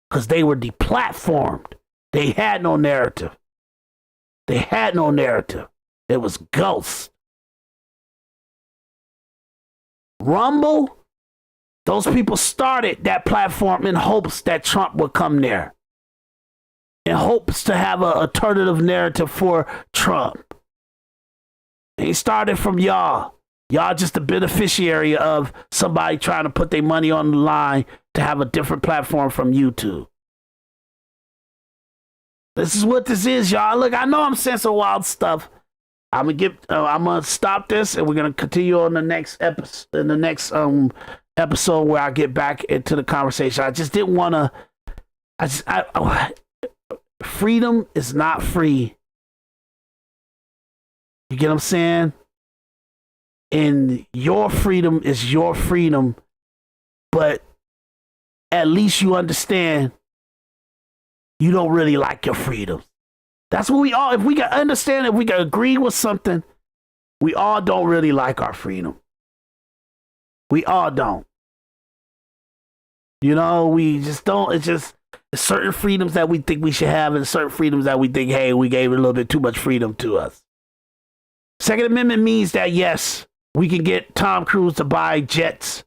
Because they were deplatformed. They had no narrative. They had no narrative. It was ghosts. Rumble, those people started that platform in hopes that Trump would come there. In hopes to have an alternative narrative for Trump. And he started from y'all. Y'all just the beneficiary of somebody trying to put their money on the line to have a different platform from YouTube. This is what this is, y'all. Look, I know I'm saying some wild stuff. I'm gonna stop this, and we're gonna continue on the next episode. In the next episode, where I get back into the conversation. I just didn't want to. Freedom is not free. You get what I'm saying? And your freedom is your freedom, but at least you understand you don't really like your freedom. That's what we all, if we can understand, if we can agree with something, we all don't really like our freedom. We all don't. You know, we just don't. It's just certain freedoms that we think we should have and certain freedoms that we think, hey, we gave a little bit too much freedom to us. Second Amendment means that, yes, we can get Tom Cruise to buy jets,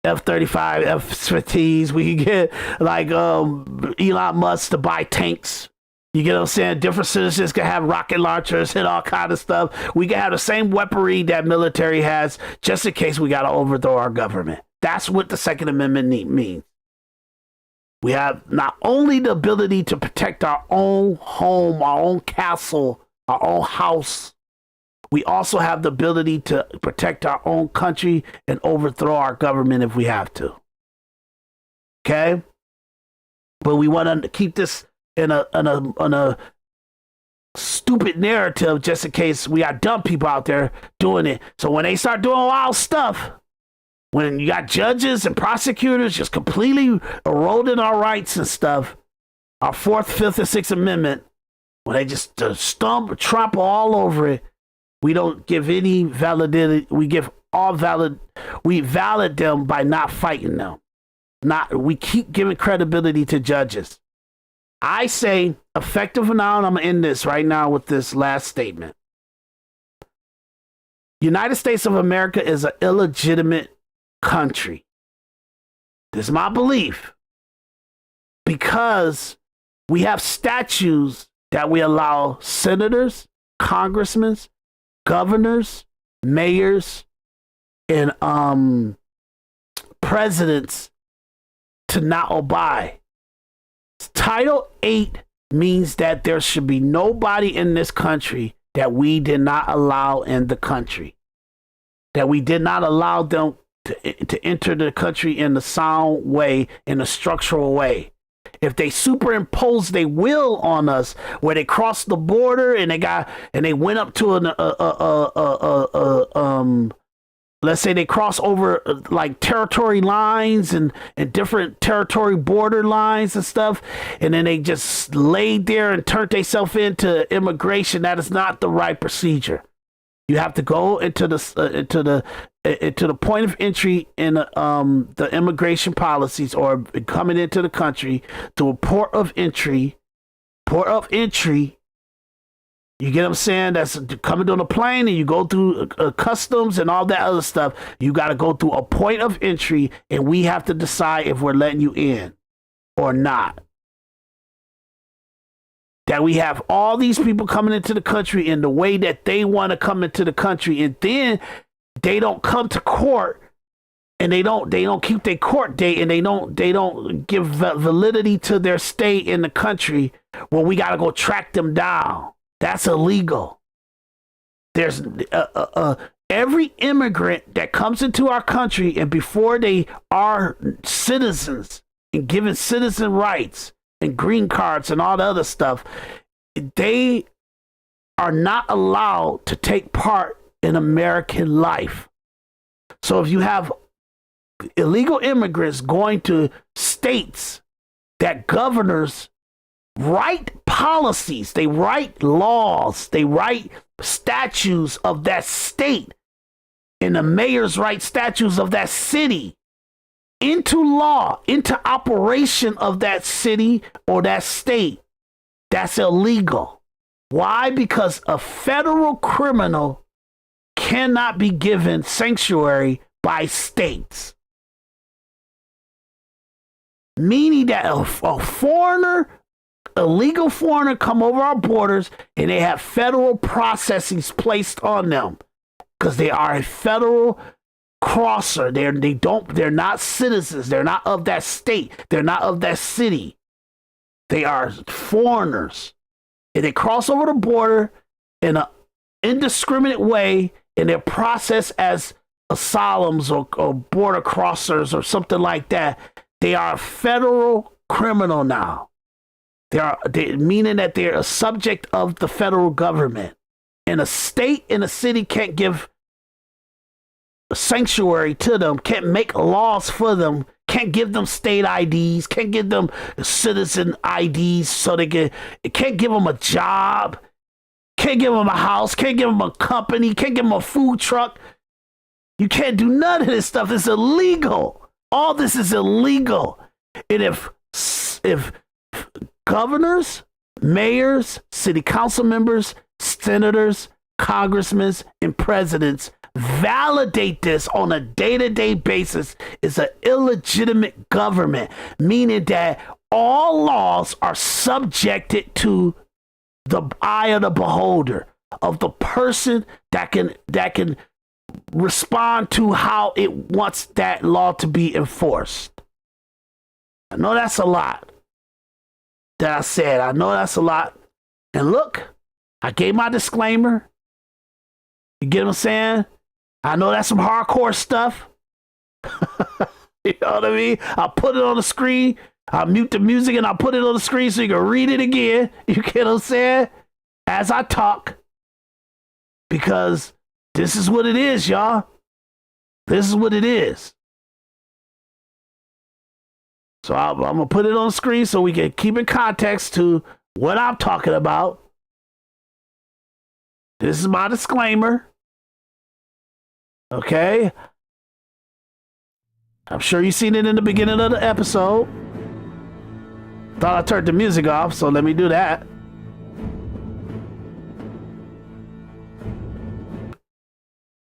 F-35, F-15s. We can get like Elon Musk to buy tanks. You get what I'm saying? Different citizens can have rocket launchers and all kind of stuff. We can have the same weaponry that military has just in case we got to overthrow our government. That's what the Second Amendment means. We have not only the ability to protect our own home, our own castle, our own house, we also have the ability to protect our own country and overthrow our government if we have to. Okay? But we want to keep this in a stupid narrative just in case we got dumb people out there doing it. So when they start doing wild stuff, when you got judges and prosecutors just completely eroding our rights and stuff, our 4th, 5th, and 6th Amendment, when they just trample all over it, we don't give any validity. We valid them by not fighting them. We keep giving credibility to judges. I say effective now, and I'm gonna end this right now with this last statement. United States of America is an illegitimate country. This is my belief. Because we have statutes that we allow senators, congressmen, governors, mayors, and presidents to not obey. Title 8 means that there should be nobody in this country that we did not allow in the country. That we did not allow them to enter the country in a sound way, in a structural way. If they superimpose their will on us, where they crossed the border and they went up to let's say they cross over like territory lines and different territory border lines and stuff, and then they just laid there and turned themselves into immigration, that is not the right procedure. You have to go into the point of entry in the immigration policies or coming into the country to a port of entry. Port of entry. You get what I'm saying? That's coming on a plane and you go through customs and all that other stuff. You got to go through a point of entry and we have to decide if we're letting you in or not. That we have all these people coming into the country in the way that they want to come into the country, and then they don't come to court and they don't keep their court date, and they don't give validity to their stay in the country. Well, we got to go track them down. That's illegal. There's every immigrant that comes into our country, and before they are citizens and given citizen rights and green cards and all the other stuff, they are not allowed to take part in American life. So if you have illegal immigrants going to states that governors write policies, they write laws, they write statutes of that state, and the mayors write statutes of that city into law, into operation of that city or that state, that's illegal. Why? Because a federal criminal cannot be given sanctuary by states. Meaning that a foreigner, illegal foreigner come over our borders and they have federal processes placed on them because they are a federal crosser. They're not citizens. They're not of that state. They're not of that city. They are foreigners. And they cross over the border in an indiscriminate way, and they're processed as asylums or border crossers or something like that. They are a federal criminal now. Meaning that they're a subject of the federal government. And a state and a city can't give sanctuary to them, can't make laws for them, can't give them state IDs, can't give them citizen IDs so they can't give them a job, can't give them a house, can't give them a company, can't give them a food truck. You can't do none of this stuff. It's illegal. All this is illegal. And if governors, mayors, city council members, senators, congressmen, and presidents validate this on a day-to-day basis, is an illegitimate government, meaning that all laws are subjected to the eye of the beholder, of the person that can respond to how it wants that law to be enforced. I know that's a lot that I said. I know that's a lot. And look, I gave my disclaimer. You get what I'm saying? I know that's some hardcore stuff. You know what I mean? I'll put it on the screen. I'll mute the music and I'll put it on the screen so you can read it again. You get what I'm saying? As I talk. Because this is what it is, y'all. This is what it is. So I'm going to put it on the screen so we can keep in context to what I'm talking about. This is my disclaimer. Okay? I'm sure you've seen it in the beginning of the episode. Thought I turned the music off, so let me do that.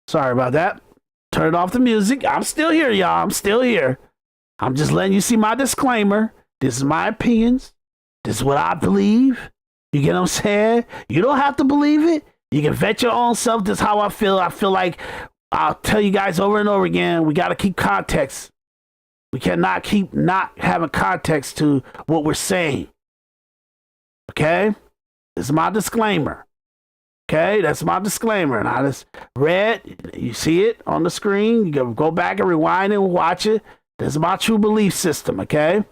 Sorry about that. Turn off the music. I'm still here, y'all. I'm still here. I'm just letting you see my disclaimer. This is my opinions. This is what I believe. You get what I'm saying? You don't have to believe it. You can vet your own self. This is how I feel. I feel like I'll tell you guys over and over again, we got to keep context. We cannot keep not having context to what we're saying. Okay? This is my disclaimer. Okay? That's my disclaimer. And I just read, you see it on the screen. You can go back and rewind and watch it. This is my true belief system. Okay?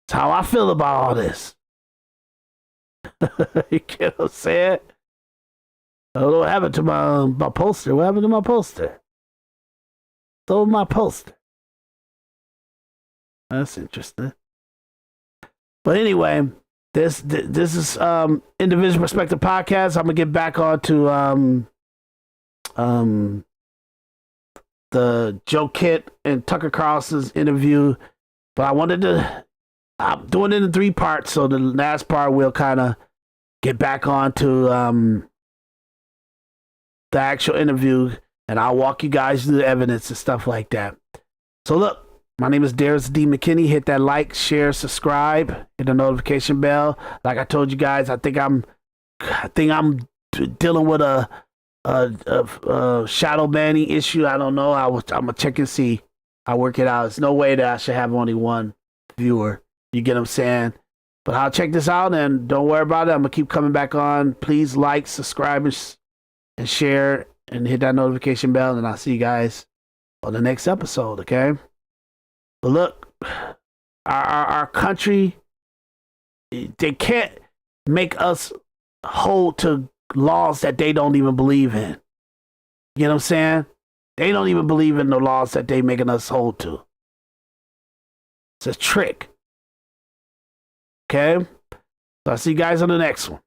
That's how I feel about all this. You get what I'm saying? Oh, what happened to my poster? What happened to my poster? Sold my poster. That's interesting. But anyway, this is Individual Perspective Podcast. I'm gonna get back on to the Joe Kent and Tucker Carlson's interview, but I'm doing it in 3 parts, so the last part we'll kind of get back on to the actual interview, and I'll walk you guys through the evidence and stuff like that. So look, my name is Daris D. McKinney. Hit that like, share, subscribe, hit the notification bell. Like I told you guys, I think I'm dealing with a shadow banning issue. I don't know. I'm gonna check and see. I'll work it out. There's no way that I should have only one viewer. You get what I'm saying? But I'll check this out, and don't worry about it. I'm gonna keep coming back on. Please like, subscribe, and share, and hit that notification bell, and I'll see you guys on the next episode. Okay? But look, our country, they can't make us hold to laws that they don't even believe in. You know what I'm saying? They don't even believe in the laws that they making us hold to. It's a trick. Okay? So I'll see you guys on the next one.